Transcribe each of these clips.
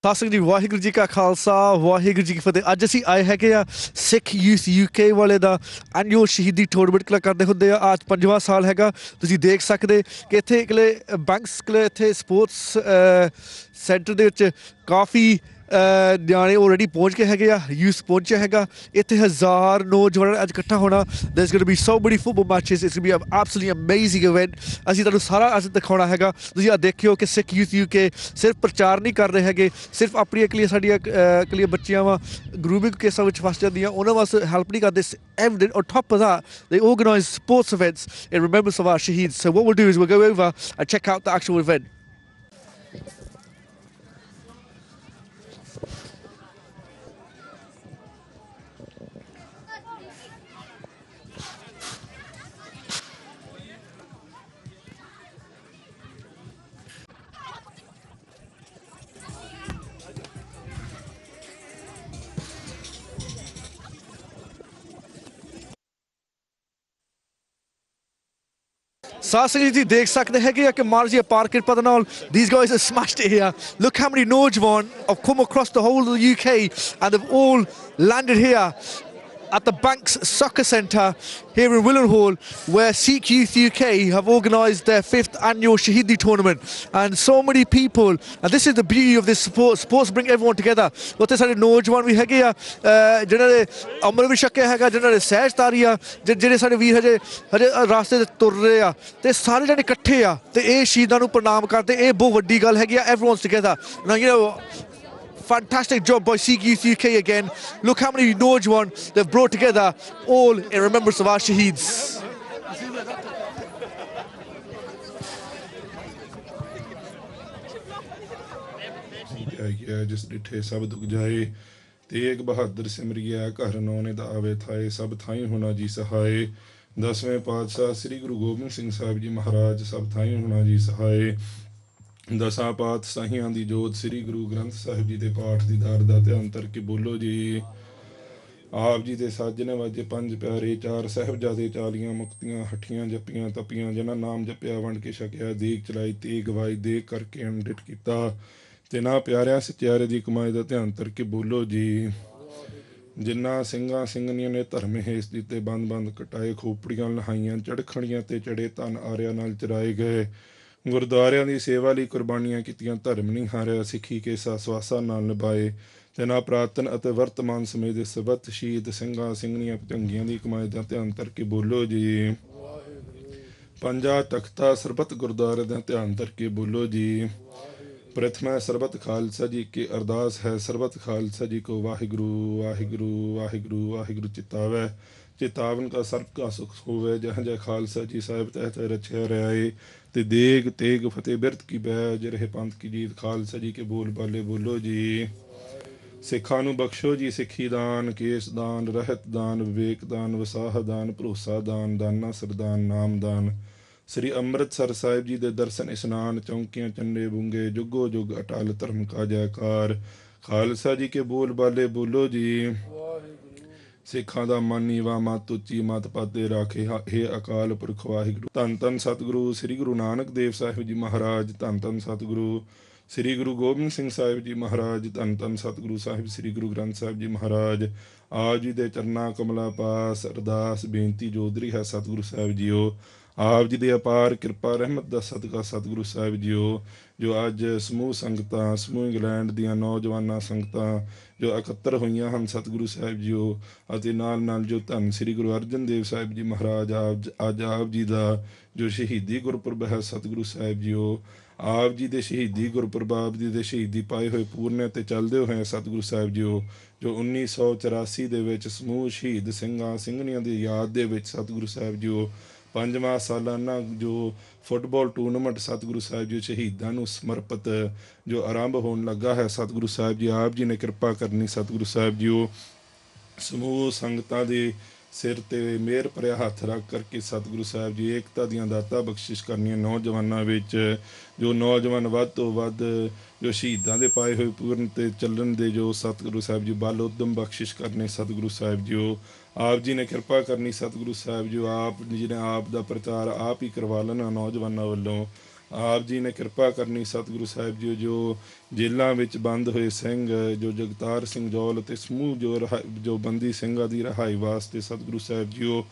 ਸਤਿ ਸ੍ਰੀ ਅਕਾਲ ਵਾਹਿਗੁਰੂ ਜੀ ਕਾ ਖਾਲਸਾ ਵਾਹਿਗੁਰੂ ਜੀ ਕੀ ਫਤਿਹ। ਅੱਜ ਅਸੀਂ ਆਏ ਹੈਗੇ ਆ ਸਿੱਖ ਯੂਥ UK ਵਾਲੇ ਦਾ ਐਨੂਅਲ ਸ਼ਹੀਦੀ ਟੂਰਨਾਮੈਂਟ ਕਲਾ ਕਰਦੇ ਹੁੰਦੇ ਆ। ਅੱਜ 5ਵਾਂ ਸਾਲ ਹੈਗਾ। ਤੁਸੀਂ ਦੇਖ ਸਕਦੇ ਕਿ ਇੱਥੇ ਇਕਲੇ ਬੈਂਕਸ ਕੋਲੇ ਇੱਥੇ ਸਪੋਰਟਸ ਸੈਂਟਰ ਦੇ ਵਿੱਚ ਕਾਫੀ ਨਿਆਣੇ ਆਲਰੇਡੀ ਪਹੁੰਚ ਕੇ ਹੈਗੇ ਆ। ਯੂਥ ਪਹੁੰਚਿਆ ਹੈਗਾ। ਇੱਥੇ 1000 ਨੌਜਵਾਨਾਂ ਅੱਜ ਇਕੱਠਾ ਹੋਣਾ। there's going to be so many football matches. it's going to be an absolutely amazing event. ਅਸੀਂ ਤੁਹਾਨੂੰ ਸਾਰਾ ਅੱਜ ਦਿਖਾਉਣਾ ਹੈਗਾ। ਤੁਸੀਂ ਆ ਦੇਖਿਓ ਕਿ ਸਿੱਖ ਯੂਥ UK ਸਿਰਫ ਪ੍ਰਚਾਰ ਨਹੀਂ ਕਰ ਰਹੇ ਹੈਗੇ, ਸਿਰਫ ਆਪਣੀਆਂ ਇਕੱਲੀਆਂ ਸਾਡੀਆਂ ਇਕੱਲੀਆਂ ਬੱਚੀਆਂ ਵਾ ਗਰੂਮਿੰਗ ਕੇਸਾਂ ਵਿੱਚ ਫਸ ਜਾਂਦੀਆਂ, ਉਹਨਾਂ ਵਾਸਤੇ ਹੈਲਪ ਨਹੀਂ ਕਰਦੇ। On top of that, they organise sports events in remembrance of our shaheeds. So what we'll do is we'll go over and check out the actual event. Sassy ji ਦੇਖ ਸਕਦੇ ਹੈਗੇ ਆ ਕਿ ਮਾਰ ਜੀ ਪਾਰ ਕਿਰਪਾ ਦੇ ਨਾਲ these guys have smashed it here. Look how many ਨੌਜਵਾਨ have come across the whole of the UK and they've all landed here at the Banks Soccer Centre here in Willenhall, where Sikh Youth UK have organised their 5th annual Shaheedi tournament. And so many people, and this is the beauty of this sport. Sports bring everyone together. ਉੱਥੇ ਸਾਡੇ ਨੌਜਵਾਨ ਵੀ ਹੈਗੇ ਆ ਜਿਨ੍ਹਾਂ ਨੇ ਅੰਮ੍ਰਿਤ ਵੀ ਛਕਿਆ ਹੈਗਾ, ਜਿਨ੍ਹਾਂ ਨੇ ਸਹਿਜ ਤਾਰੀ ਆ, ਜਿਹੜੇ ਸਾਡੇ ਵੀਰ ਹਜੇ ਰਾਸਤੇ 'ਤੇ ਤੁਰ ਰਹੇ ਆ, ਤੇ ਸਾਰੇ ਜਣੇ ਇਕੱਠੇ ਆ ਤੇ ਇਹ ਸ਼ਹੀਦਾਂ ਨੂੰ ਪ੍ਰਣਾਮ ਕਰਦੇ। ਇਹ ਬਹੁਤ ਵੱਡੀ ਗੱਲ ਹੈਗੀ ਆ। Everyone's together. Now, you know, fantastic job by Sikh Youth UK again. Look how many Nojwan they've brought together, all in remembrance of our Shaheeds. जिस डिठे सब दुख जाए तेग बहादुर सिमरिया घर नौने दावे थाए सब थाई होना जी सहाय। 10वें पातशाह श्री गुरु गोबिंद सिंह साहिब जी महाराज सब थाई होना जी सहाय। 10 ਪਾਤਸ਼ਾਹੀਆਂ ਦੀ ਜੋਤ ਸ੍ਰੀ ਗੁਰੂ ਗ੍ਰੰਥ ਸਾਹਿਬ ਜੀ ਦੇ ਪਾਠ ਦੀ ਦਾਰ ਦਾ ਧਿਆਨ ਧਰ ਕੇ ਬੋਲੋ ਜੀ। ਆਪ ਜੀ ਦੇ ਸਾਜਨੇ ਵਾਜੇ 5 ਪਿਆਰੇ 4 ਸਾਹਿਬਜ਼ਾਦੇ 40 ਮੁਕਤੀਆਂ ਹੱਠੀਆਂ ਜੱਪੀਆਂ ਤਪੀਆਂ, ਜਿਨ੍ਹਾਂ ਨਾਮ ਜਪਿਆ ਵੰਡ ਕੇ ਛਕਿਆ, ਦੇਗ ਚਲਾਈ ਤੇ ਗਵਾਈ ਦੇ ਕਰਕੇ ਅੰਡਿਟ ਕੀਤਾ, ਤੇ ਨਾ ਪਿਆਰਿਆਂ ਸਚਿਆਰੇ ਦੀ ਕਮਾਈ ਦਾ ਧਿਆਨ ਧਰ ਕੇ ਬੋਲੋ ਜੀ। ਜਿਨ੍ਹਾਂ ਸਿੰਘਾਂ ਸਿੰਘਣੀਆਂ ਨੇ ਧਰਮ ਹੇਸ ਦਿੱਤੇ, ਬੰਦ ਬੰਦ ਕਟਾਏ, ਖੋਪੜੀਆਂ ਲਹਾਈਆਂ, ਚੜਖਣੀਆਂ ਤੇ ਚੜੇ ਧਨ ਆਰਿਆਂ ਨਾਲ ਚਰਾਏ ਗਏ, ਗੁਰਦੁਆਰਿਆਂ ਦੀ ਸੇਵਾ ਲਈ ਕੁਰਬਾਨੀਆਂ ਕੀਤੀਆਂ, ਧਰਮ ਨਹੀਂ ਹਾਰਿਆ, ਸਿੱਖੀ ਕੇਸਾ ਸਵਾਸਾਂ ਨਾਲ ਨਿਭਾਏ, ਤੇ ਨਾ ਪ੍ਰਾਤਨ ਅਤੇ ਵਰਤਮਾਨ ਸਮੇਂ ਦੇ ਸਬਤ ਸ਼ਹੀਦ ਸਿੰਘਾਂ ਸਿੰਘਣੀਆਂ ਭਜੰਗੀਆਂ ਦੀ ਕਮਾਈ ਦਾ ਧਿਆਨ ਧਰ ਕੇ ਬੋਲੋ ਜੀ। 5 ਤਖਤਾ ਸਰਬਤ ਗੁਰਦੁਆਰੇ ਦਾ ਧਿਆਨ ਧਰ ਕੇ ਬੋਲੋ ਜੀ। प्रथम सरबत खालसा जी की अरदास है, सरबत खालसा जी को वाहिगुरु वाहिगुरु वाहिगुरु वाहिगुरु चितावै, चितावन का सर्ब का सुख होवे, जहाँ जय खालसा जी साहिब तहत रचया रहाए, ते देग तेग फतेह बिरत की बैज रहे पंथ की जीत, खालसा जी के बोल बाले बोलो जी। सिखां नूं बख्शो जी सिੱਖੀ ਦਾਨ, ਕੇਸ ਦਾਨ, ਰਹਿਤ ਦਾਨ, ਵਿਵੇਕ ਦਾਨ, ਵਸਾਹ ਦਾਨ, ਭਰੋਸਾ ਦਾਨ, ਦਾਨਾ ਸਰਦਾਨ, ਨਾਮ ਦਾਨ। श्री अमृतसर साहिब जी दे दर्शन इस्नान, चौंकियां चंडे बूंगे, जुगो जुग अटाल धर्म का जयकार, खालसा जी के बोल बाले बोलो जी। सिखां दा मन नीवा मत उच्ची मत पाते राखे, हे अकाल पुरख वाहिगुरू। धन धन सतगुरु श्री गुरु नानक देव साहिब जी महाराज, धन धन सतगुरु श्री गुरु गोबिंद सिंह साहिब जी महाराज, धन धन सतगुरु साहिब श्री गुरु ग्रंथ साहिब जी महाराज। आप जी दे चरना कमला पास अरदास बेनती जोदरी है सतगुरु साहिब जीओ। ਆਪ ਜੀ ਦੇ ਅਪਾਰ ਕਿਰਪਾ ਰਹਿਮਤ ਦਾ ਸਦਕਾ ਸਤਿਗੁਰੂ ਸਾਹਿਬ ਜੀਓ, ਜੋ ਅੱਜ ਸਮੂਹ ਸੰਗਤਾਂ, ਸਮੂਹ ਇੰਗਲੈਂਡ ਦੀਆਂ ਨੌਜਵਾਨਾਂ ਸੰਗਤਾਂ ਜੋ ਇਕੱਤਰ ਹੋਈਆਂ ਹਨ ਸਤਿਗੁਰੂ ਸਾਹਿਬ ਜੀਓ, ਅਤੇ ਨਾਲ ਨਾਲ ਜੋ ਧੰਨ ਸ੍ਰੀ ਗੁਰੂ ਅਰਜਨ ਦੇਵ ਸਾਹਿਬ ਜੀ ਮਹਾਰਾਜ ਅੱਜ ਆਪ ਜੀ ਦਾ ਜੋ ਸ਼ਹੀਦੀ ਗੁਰਪੁਰਬ ਹੈ ਸਤਿਗੁਰੂ ਸਾਹਿਬ ਜੀਓ, ਆਪ ਜੀ ਦੇ ਸ਼ਹੀਦੀ ਗੁਰਪੁਰਬ, ਆਪ ਜੀ ਦੇ ਸ਼ਹੀਦੀ ਪਾਏ ਹੋਏ ਪੂਰਨੇ 'ਤੇ ਚੱਲਦੇ ਹੋਏ ਸਤਿਗੁਰੂ ਸਾਹਿਬ ਜੀਓ, ਜੋ 1984 ਦੇ ਵਿੱਚ ਸਮੂਹ ਸ਼ਹੀਦ ਸਿੰਘਾਂ ਸਿੰਘਣੀਆਂ ਦੀ ਯਾਦ ਦੇ ਵਿੱਚ ਸਤਿਗੁਰੂ ਸਾਹਿਬ ਜੀਓ 5ਵਾਂ ਸਾਲਾਨਾ ਜੋ ਫੁੱਟਬਾਲ ਟੂਰਨਾਮੈਂਟ ਸਤਿਗੁਰੂ ਸਾਹਿਬ ਜੀ ਸ਼ਹੀਦਾਂ ਨੂੰ ਸਮਰਪਿਤ ਜੋ ਆਰੰਭ ਹੋਣ ਲੱਗਾ ਹੈ ਸਤਿਗੁਰੂ ਸਾਹਿਬ ਜੀ, ਆਪ ਜੀ ਨੇ ਕਿਰਪਾ ਕਰਨੀ ਸਤਿਗੁਰੂ ਸਾਹਿਬ ਜੀ, ਉਹ ਸਮੂਹ ਸੰਗਤਾਂ ਦੇ ਸਿਰ 'ਤੇ ਮਿਹਰ ਭਰਿਆ ਹੱਥ ਰੱਖ ਕਰਕੇ ਸਤਿਗੁਰੂ ਸਾਹਿਬ ਜੀ ਏਕਤਾ ਦੀਆਂ ਦਾਤਾਂ ਬਖਸ਼ਿਸ਼ ਕਰਨੀਆਂ ਨੌਜਵਾਨਾਂ ਵਿੱਚ, ਜੋ ਨੌਜਵਾਨ ਵੱਧ ਤੋਂ ਵੱਧ ਜੋ ਸ਼ਹੀਦਾਂ ਦੇ ਪਾਏ ਹੋਏ ਪੂਰਨ 'ਤੇ ਚੱਲਣ ਦੇ ਜੋ ਸਤਿਗੁਰੂ ਸਾਹਿਬ ਜੀ ਬਲ ਉਦਮ ਬਖਸ਼ਿਸ਼ ਕਰਨੇ ਸਤਿਗੁਰੂ ਸਾਹਿਬ ਜੀ, ਉਹ ਆਪ ਜੀ ਨੇ ਕਿਰਪਾ ਕਰਨੀ ਸਤਿਗੁਰੂ ਸਾਹਿਬ ਜੀ, ਆਪ ਜੀ ਨੇ ਆਪ ਦਾ ਪ੍ਰਚਾਰ ਆਪ ਹੀ ਕਰਵਾ ਲੈਣਾ ਨੌਜਵਾਨਾਂ ਵੱਲੋਂ, ਆਪ ਜੀ ਨੇ ਕਿਰਪਾ ਕਰਨੀ ਸਤਿਗੁਰੂ ਸਾਹਿਬ ਜੀ ਜੋ ਜੇਲ੍ਹਾਂ ਵਿੱਚ ਬੰਦ ਹੋਏ ਸਿੰਘ ਜੋ ਜਗਤਾਰ ਸਿੰਘ ਜੌਲ ਅਤੇ ਸਮੂਹ ਜੋ ਬੰਦੀ ਸਿੰਘਾਂ ਦੀ ਰਿਹਾਈ ਵਾਸਤੇ ਸਤਿਗੁਰੂ ਸਾਹਿਬ ਜੀ ਉਹ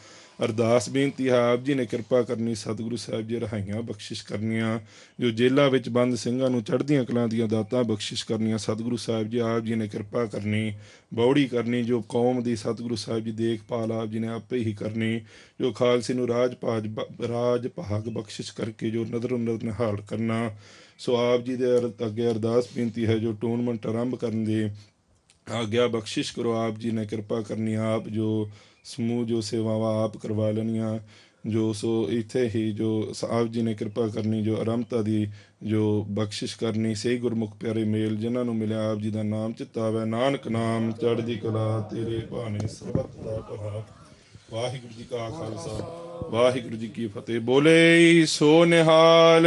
ਅਰਦਾਸ ਬੇਨਤੀ ਹੈ ਆਪ ਜੀ ਨੇ ਕਿਰਪਾ ਕਰਨੀ ਸਤਿਗੁਰੂ ਸਾਹਿਬ ਜੀ ਰਿਹਾਈਆਂ ਬਖਸ਼ਿਸ਼ ਕਰਨੀਆਂ ਜੋ ਜੇਲ੍ਹਾਂ ਵਿੱਚ ਬੰਦ ਸਿੰਘਾਂ ਨੂੰ ਚੜ੍ਹਦੀਆਂ ਕਲਾਂ ਦੀਆਂ ਦਾਤਾਂ ਬਖਸ਼ਿਸ਼ ਕਰਨੀਆਂ ਸਤਿਗੁਰੂ ਸਾਹਿਬ ਜੀ ਆਪ ਜੀ ਨੇ ਕਿਰਪਾ ਕਰਨੀ ਬੌੜੀ ਕਰਨੀ ਜੋ ਕੌਮ ਦੀ ਸਤਿਗੁਰੂ ਸਾਹਿਬ ਜੀ ਦੇਖਭਾਲ ਆਪ ਜੀ ਨੇ ਆਪੇ ਹੀ ਕਰਨੀ ਜੋ ਖਾਲਸੇ ਨੂੰ ਰਾਜ ਭਾਗ ਬਖਸ਼ਿਸ਼ ਕਰਕੇ ਜੋ ਨਜ਼ਰ ਨਿਹਾਲ ਕਰਨਾ ਸੋ ਆਪ ਜੀ ਦੇ ਅੱਗੇ ਅਰਦਾਸ ਬੇਨਤੀ ਹੈ ਜੋ ਟੂਰਨਾਮੈਂਟ ਆਰੰਭ ਕਰਨ ਦੀ ਆਗਿਆ ਬਖਸ਼ਿਸ਼ ਕਰੋ ਆਪ ਜੀ ਨੇ ਕਿਰਪਾ ਕਰਨੀ ਆਪ ਜੋ ਸਮੂਹ ਜੋ ਸੇਵਾਵਾਂ ਆਪ ਕਰਵਾ ਲੈਣੀਆਂ ਜੋ ਸੋ ਇੱਥੇ ਹੀ ਜੋ ਆਪ ਜੀ ਨੇ ਕਿਰਪਾ ਕਰਨੀ ਜੋ ਆਰੰਭਤਾ ਦੀ ਜੋ ਬਖਸ਼ਿਸ਼ ਕਰਨੀ ਸਹੀ ਗੁਰਮੁਖ ਪਿਆਰੇ ਮੇਲ ਜਿਨ੍ਹਾਂ ਨੂੰ ਮਿਲਿਆ ਆਪ ਜੀ ਦਾ ਨਾਮ ਚਿਤਾਵੈ ਨਾਨਕ ਨਾਮ ਚੜ੍ਹਦੀ ਕਲਾ ਤੇਰੇ ਭਾਣੇ ਸਰਬੱਤ ਦਾ ਭਲਾ ਵਾਹਿਗੁਰੂ ਜੀ ਕਾ ਖਾਲਸਾ ਵਾਹਿਗੁਰੂ ਜੀ ਕੀ ਫਤਿਹ ਬੋਲੇ ਸੋ ਨਿਹਾਲ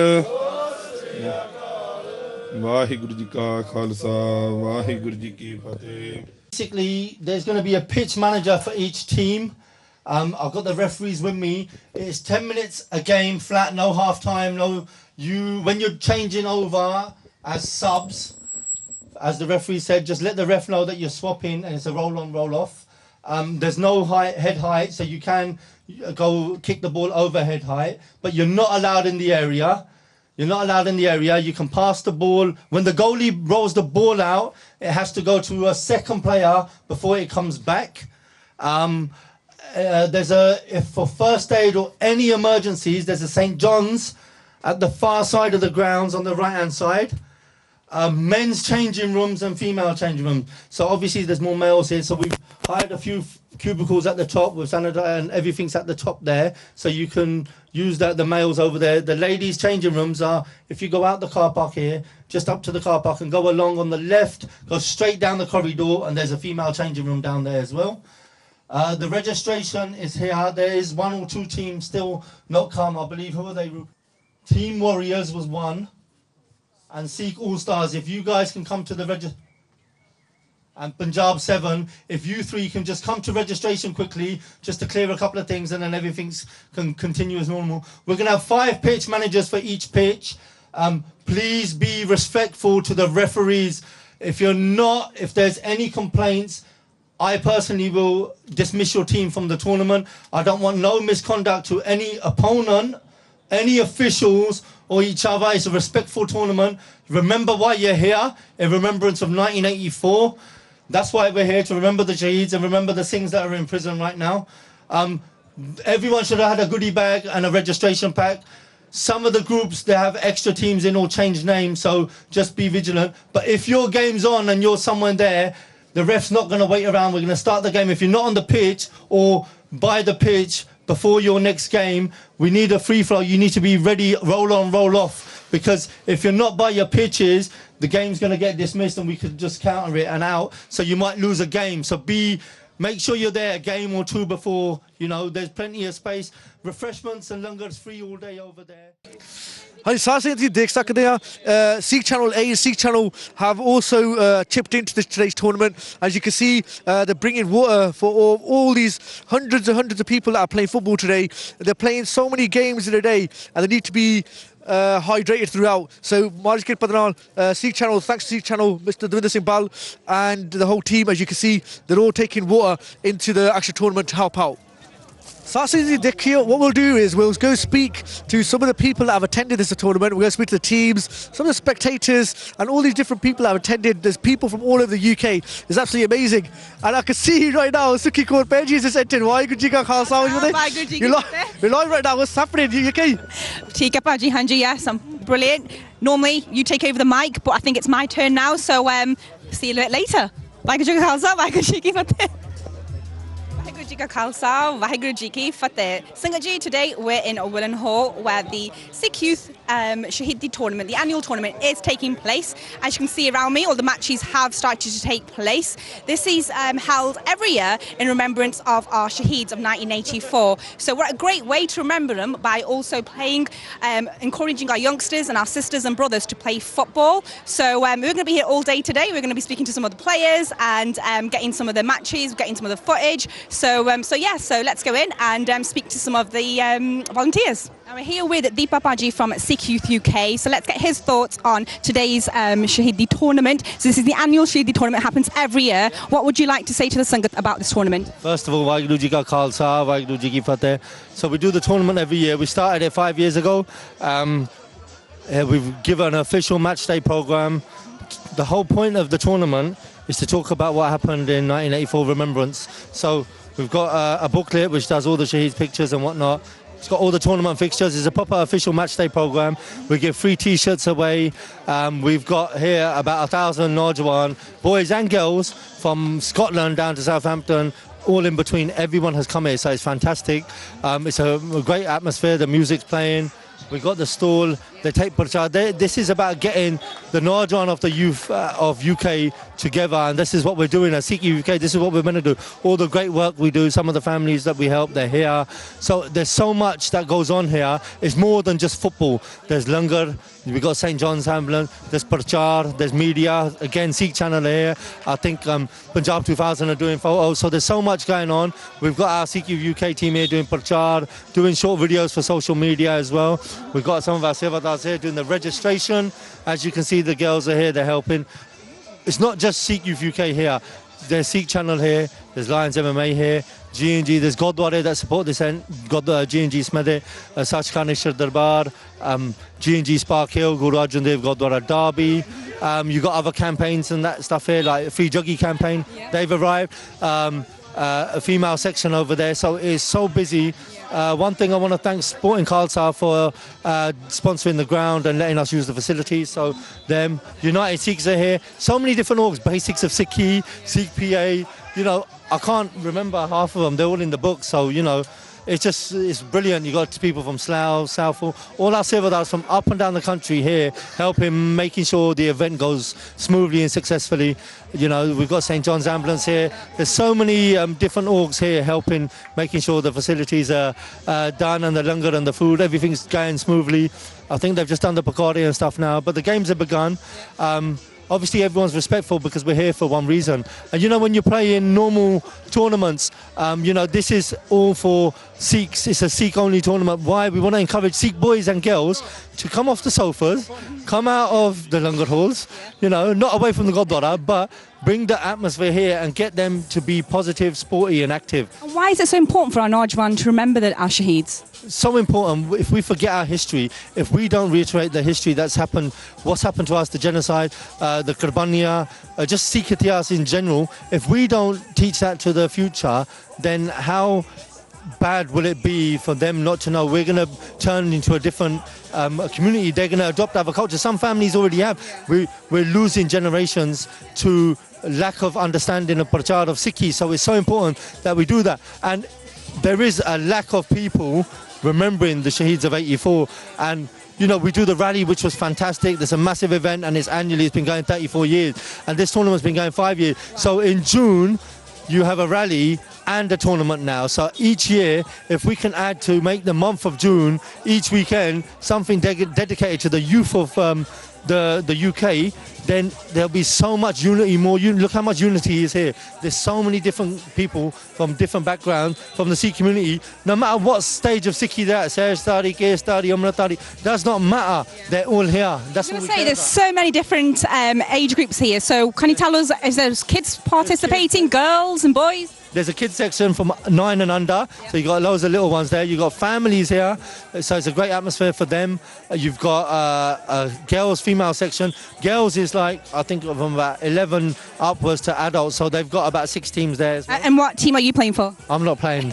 ਵਾਹਿਗੁਰੂ ਜੀ ਕਾ ਖਾਲਸਾ ਵਾਹਿਗੁਰੂ ਜੀ ਕੀ ਫਤਿਹ Basically, there's going to be a pitch manager for each team. I've got the referees with me. It's 10 minutes a game, flat, no half time. When you're changing over as subs, as the referee said, just let the ref know that you're swapping and it's a roll on, roll off. There's no head height, so you can go kick the ball over head height, but you're not allowed in the area. You're not allowed in the area. You can pass the ball. When the goalie rolls the ball out, it has to go to a second player before it comes back. If for first aid or any emergencies, there's a St. John's at the far side of the grounds on the right-hand side. Men's changing rooms and female changing rooms. So obviously there's more males here. So we've hired a few cubicles at the top with sanitizer and everything's at the top there. So you can use the males over there. The ladies changing rooms are, if you go out the car park here, just up to the car park and go along on the left, go straight down the corridor and there's a female changing room down there as well. The registration is here. There is one or two teams still not come. I believe, who are they? Team Warriors was one. And Sikh All-Stars, if you guys can come to the and Punjab 7, if you three can just come to registration quickly, just to clear a couple of things and then everything can continue as normal. We're going to have 5 pitch managers for each pitch. Please be respectful to the referees. If there's any complaints, I personally will dismiss your team from the tournament. I don't want no misconduct to any opponent, any officials or each other. It's a respectful tournament. Remember why you're here, in remembrance of 1984. That's why we're here, to remember the Shaheeds and remember the Singhs that are in prison right now. Everyone should have had a goodie bag and a registration pack. Some of the groups, they have extra teams in or changed names, so just be vigilant. But if your game's on and you're somewhere there, the ref's not going to wait around. We're going to start the game. If you're not on the pitch or by the pitch before your next game, we need a free flow. You need to be ready, roll on, roll off. Because if you're not by your pitches, the game's going to get dismissed and we could just counter it and out. So you might lose a game. So make sure you're there a game or two before, there's plenty of space. Refreshments and langars free all day over there. ਹਾਂਜੀ ਸਾਥ ਸਿੰਘ ਤੁਸੀਂ ਦੇਖ ਸਕਦੇ ਆ Sikh Channel A and Sikh Channel have also chipped into today's tournament. As you can see, they're bringing water for all these hundreds and hundreds of people that are playing football today. They're playing so many games in a day and they need to be hydrated throughout. So Marj Kir Padral, Sikh Channel, thanks to Sikh Channel, Mr. Davinder Singh Bal and the whole team. As you can see, they're all taking water into the actual tournament to help out. Sasi Dekhiyo, what we'll do is we'll go speak to some of the people that have attended this tournament. We're going to speak to the teams, some of the spectators, and all these different people that have attended. There's people from all over the UK. It's absolutely amazing. And I can see right now, Suki Kaur Penji is just entered. Waheguru Ji Ka Khalsa. We're live right now. What's happening? You okay? Theek hai Paji, Hanji, yes, I'm brilliant. Normally, you take over the mic, but I think it's my turn now, so see you a bit later. Waheguru Ji Ka Khalsa, Waheguru Ji Ki Fateh. Waheguru Ji Ka Khalsa, Waheguru Ji Ki Fateh. Sangat today we're in Willan Hall where the Sikh Youth Shaheedi tournament, the annual tournament, is taking place. As you can see around me, all the matches have started to take place. This is held every year in remembrance of our Shaheeds of 1984. So we're a great way to remember them by also playing, encouraging our youngsters and our sisters and brothers to play football. So we're going to be here all day today. We're going to be speaking to some of the players and getting some of the matches, getting some of the footage. So let's go in and speak to some of the volunteers. Now we're here with Deepa Baji from Sikh Youth UK. So let's get his thoughts on today's Shaheedi tournament. So this is the annual Shaheedi tournament, happens every year. What would you like to say to the Sangat about this tournament? First of all, Waheguru Ji Ka Khalsa, Waheguru Ji Ki Fateh. So we do the tournament every year. We started it 5 years ago. We've given an official match day program. The whole point of the tournament is to talk about what happened in 1984 Remembrance. So we've got a booklet which does all the Shaheed's pictures and whatnot. It's got all the tournament fixtures. It's a proper official match day program. We give free T-shirts away. We've got here about 1,000 Naujawan, boys and girls, from Scotland down to Southampton, all in between. Everyone has come here, so it's fantastic. It's a great atmosphere. The music's playing. We got the stall. They take prachar. This is about getting the Naujawan of the youth of UK together, and this is what we're doing at Sikh UK. This is what we're going to do. All the great work we do, some of the families that we help, they're here. So there's so much that goes on here. It's more than just football. There's langar. We got St John's Ambulance. There's prachar. There's media. Again, Sikh channel here. I think Punjab 2000 are doing photos. So there's so much going on. We've got our Sikh UK team here doing prachar, doing short videos for social media as well. We've got some of our Sevadars here doing the registration. As you can see, the girls are here, they're helping. It's not just Sikh Youth UK here. There's Sikh channel here, there's Lions MMA here, G&G, there's Gurdwara that support this end, G&G Smede, Sachkhand Ishwar Darbar, G&G Spark Hill, Guru Arjan Dev Gurdwara Derby. You got other campaigns and that stuff here, like a Free Juggy campaign, they've arrived. A female section over there, so it's so busy. One thing I want to thank Sporting Khalsa for sponsoring the ground and letting us use the facilities. So them, United Sikhs are here. So many different orgs, basics of Sikhi, Sikh PA. You know, I can't remember half of them. They're all in the book. So, you know, it's brilliant. You got people from Slough, Southall, all our Sevadars from up and down the country here, helping, making sure the event goes smoothly and successfully. You know, we've got St John's Ambulance here. There's so many different orgs here helping, making sure the facilities are done, and the langar and the food, everything's going smoothly. I think they've just done the pakori and stuff now, but the games have begun. Obviously, everyone's respectful because we're here for one reason. And you know, when you play in normal tournaments, you know, this is all for Sikhs. It's a Sikh-only tournament. Why? We want to encourage Sikh boys and girls to come off the sofas, come out of the langar halls, you know, not away from the Gurdwara, but bring the atmosphere here and get them to be positive, sporty and active. And why is it so important for our Naujawan to remember our Shaheeds? So important. If we forget our history, if we don't reiterate the history that's happened, what's happened to us, the genocide, the Qurbaniya, just Sikh Itihas in general, if we don't teach that to the future, then how bad will it be for them not to know? We're going to turn into a different community. They're going to adopt other culture. Some families already have. We're losing generations to lack of understanding of prachar of Sikhi. So it's so important that we do that. And there is a lack of people remembering the Shaheeds of 84. And you know, we do the rally, which was fantastic. There's a massive event, and it's annually. It's been going 34 years, and this tournament's been going 5 years. So in June, you have a rally and a tournament now. So each year, if we can add to make the month of June, each weekend, something dedicated to the youth of the UK, then there'll be so much unity, look how much unity is here. There's so many different people from different backgrounds, from the Sikh community. No matter what stage of Sikhi they're at, Sahaj Tari, Kes Tari, Amrit Tari, does not matter. They're all here. That's what we care there's about. so many different age groups here. So can you tell us, is there kids participating, girls and boys? There's a kids section from 9 and under, so you got loads of little ones there. You got families here, so it's a great atmosphere for them. You've got a girls, female section. Girls is like, I think from about 11 upwards to adults, so they've got about 6 teams there as well. And what team are you playing for? I'm not playing.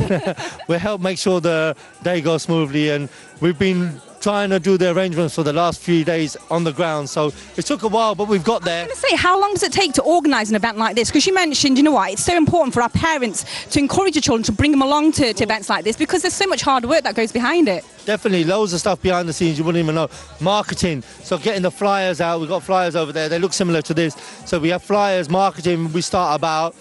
We help make sure the day goes smoothly, and we've been trying to do the arrangements for the last few days on the ground, so it took a while, but we've got there. I was going to say, how long does it take to organise an event like this? Because you mentioned, you know what, it's so important for our parents to encourage the children to bring them along to events like this, because there's so much hard work that goes behind it. Definitely, loads of stuff behind the scenes you wouldn't even know. Marketing, so getting the flyers out. We've got flyers over there, they look similar to this. So we have flyers, marketing. We start about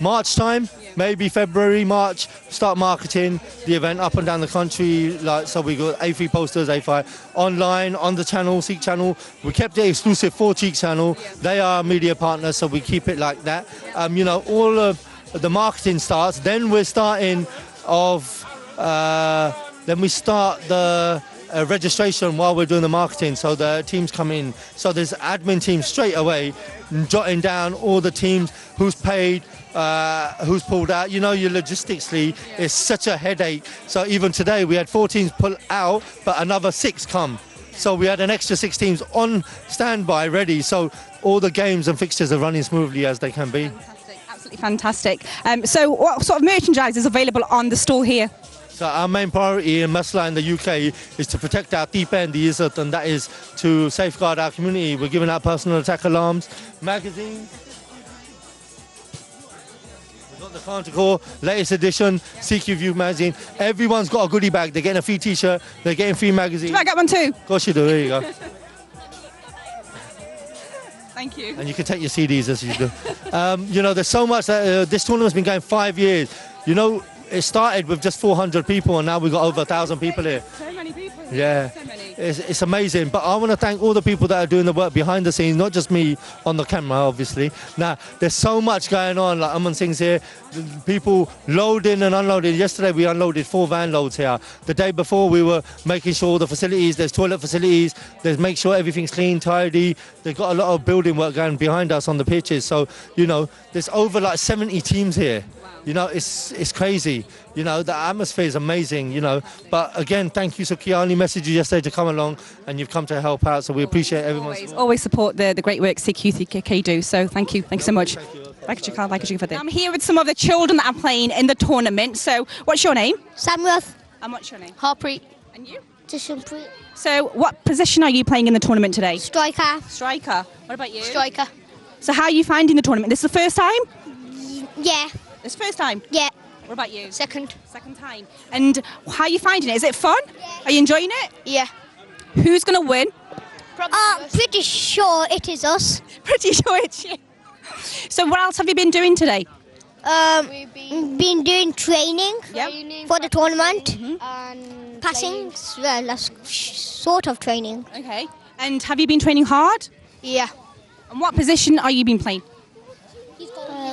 March time, maybe February, March, start marketing the event up and down the country. Like, so we got A3 posters, A5, online, on the channel, Sikh channel. We kept it exclusive for Sikh channel. They are media partners, so we keep it like that. You know, all of the marketing starts. Then we're starting of, then we start the registration while we're doing the marketing, so the teams come in. So there's admin team straight away jotting down all the teams, who's paid, who's pulled out. You know, your logistically, it's such a headache. So even today we had 4 teams pull out, but another 6 come. So we had an extra 6 teams on standby ready. So all the games and fixtures are running smoothly as they can be. Fantastic, absolutely fantastic. So what sort of merchandise is available on the stall here? So our main priority in Masla in the UK is to protect our deep end, the Izzat, and that is to safeguard our community. We're giving out personal attack alarms, magazines. We've got the Canticore, latest edition, CQ View magazine. Everyone's got a goodie bag. They're getting a free t-shirt, they're getting free magazines. Do I get one too? Of course you do, there you go. Thank you. And you can take your CDs as you do. You know, there's so much that this tournament's been going 5 years. You know, it started with just 400 people and now we've got over 1,000 people here. So many people. Yeah, So many. it's amazing. But I want to thank all the people that are doing the work behind the scenes, not just me on the camera, obviously. Now, there's so much going on, like Aman Singh's here, people loading and unloading. Yesterday we unloaded 4 van loads here. The day before we were making sure all the facilities, there's toilet facilities, there's make sure everything's clean, tidy. They've got a lot of building work going behind us on the pitches. So, you know, there's over like 70 teams here. You know, it's crazy. You know, the atmosphere is amazing, you know. But again, thank you, Suki. I only messaged you yesterday to come along and you've come to help out. So we appreciate everyone's Always support the great work Sikh Youth UK do. So thank you so much. I'm here with some of the children that are playing in the tournament. So what's your name? Samruth, And what's your name? Harpreet, And you? Tishampreet, So what position are you playing in the tournament today? Striker, Striker. What about you? Striker. So how are you finding the tournament? This is the first time? Yeah, This first time? yeah. What about you? Second. Second time. And how are you finding it? Is it fun? Are you enjoying it? Yeah. Who's going to win? Pretty sure it is us. Pretty sure it's you. So what else have you been doing today? We've been doing training Yep. for the tournament. Mm-hmm. Passing, well, that's sort of training. Okay. And have you been training hard? Yeah. And what position are you been playing?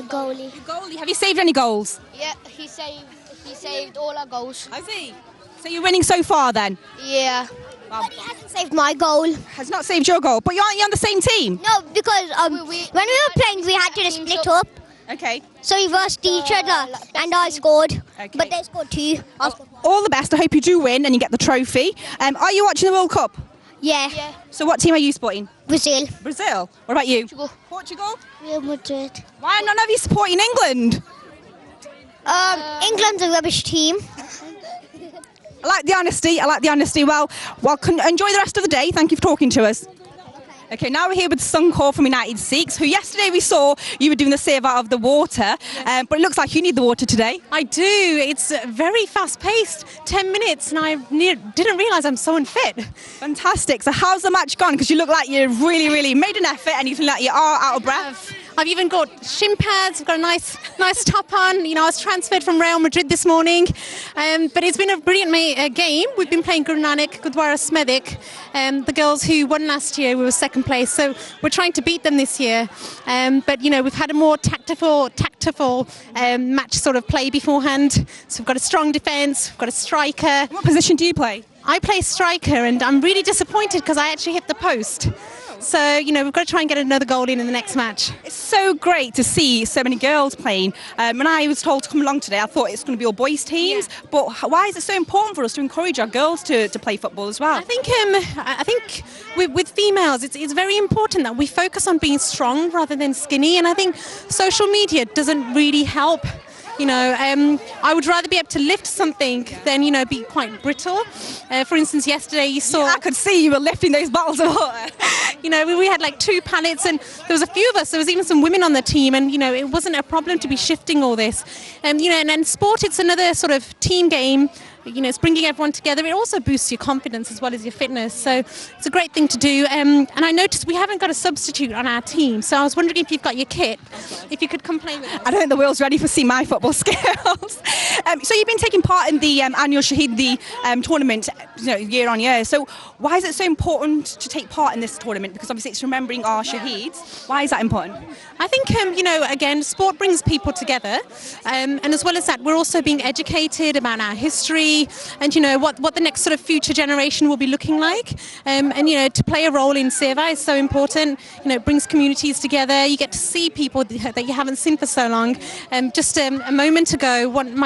Goalie. Goalie. Have you saved any goals? Yeah, he saved all our goals. I see. So you're winning so far then? Yeah. Well, But he hasn't saved my goal. has not saved your goal, but you're on the same team. No, because when we were playing, we had to split up. Okay. So we versed each other, and I scored. Okay. But they scored 2. I scored 1. All the best. I hope you do win and you get the trophy. Are you watching the World Cup? Yeah. So what team are you supporting? Brazil. Brazil. What about you? Portugal. Portugal? Real Madrid. Why are none of you supporting England? England's a rubbish team. I like the honesty. Well, enjoy the rest of the day. Thank you for talking to us. Okay, now we're here with Sunkor from United Sikhs, who yesterday we saw you were doing the save out of the water, but it looks like you need the water today. I do. It's very fast-paced. 10 minutes, and I didn't realise I'm so unfit. Fantastic. So how's the match gone? Because you look like you really made an effort and you feel like you are out of breath. I've even got shin pads. I've got a nice top on. You know, I was transferred from Real Madrid this morning, but it's been a brilliant game. We've been playing Guru Nanak, Gurdwara Smethwick, the girls who won last year. We were second place, so we're trying to beat them this year. But you know, we've had a more tactful match sort of play beforehand. So we've got a strong defence. We've got a striker. What position do you play? I play striker, and I'm really disappointed because I actually hit the post. So, you know, we've got to try and get another goal in the next match. It's so great to see so many girls playing. When I was told to come along today, I thought it's going to be all boys teams. Yeah. But why is it so important for us to encourage our girls to play football as well? I think with females, it's very important that we focus on being strong rather than skinny. And I think social media doesn't really help. You know, I would rather be able to lift something than, you know, be quite brittle. For instance, yesterday you saw... Yeah, I could see you were lifting those bottles of water. You know, we had like 2 pallets and there was a few of us. There was even some women on the team and, you know, it wasn't a problem to be shifting all this. You know, and sport, it's another sort of team game. You know, it's bringing everyone together. It also boosts your confidence as well as your fitness. So it's a great thing to do. And I noticed we haven't got a substitute on our team. So I was wondering if you've got your kit, if you could come play with us. I don't think the world's ready for seeing my football skills. So you've been taking part in the annual Shaheedi tournament, you know, year on year. So why is it so important to take part in this tournament? Because obviously it's remembering our Shaheeds. Why is that important? I think, you know, again, sport brings people together. And as well as that, we're also being educated about our history. be, and what the next sort of future generation will be looking like. And to play a role in Seva is so important. It brings communities together. You get to see people that you haven't seen for so long. Just a moment ago,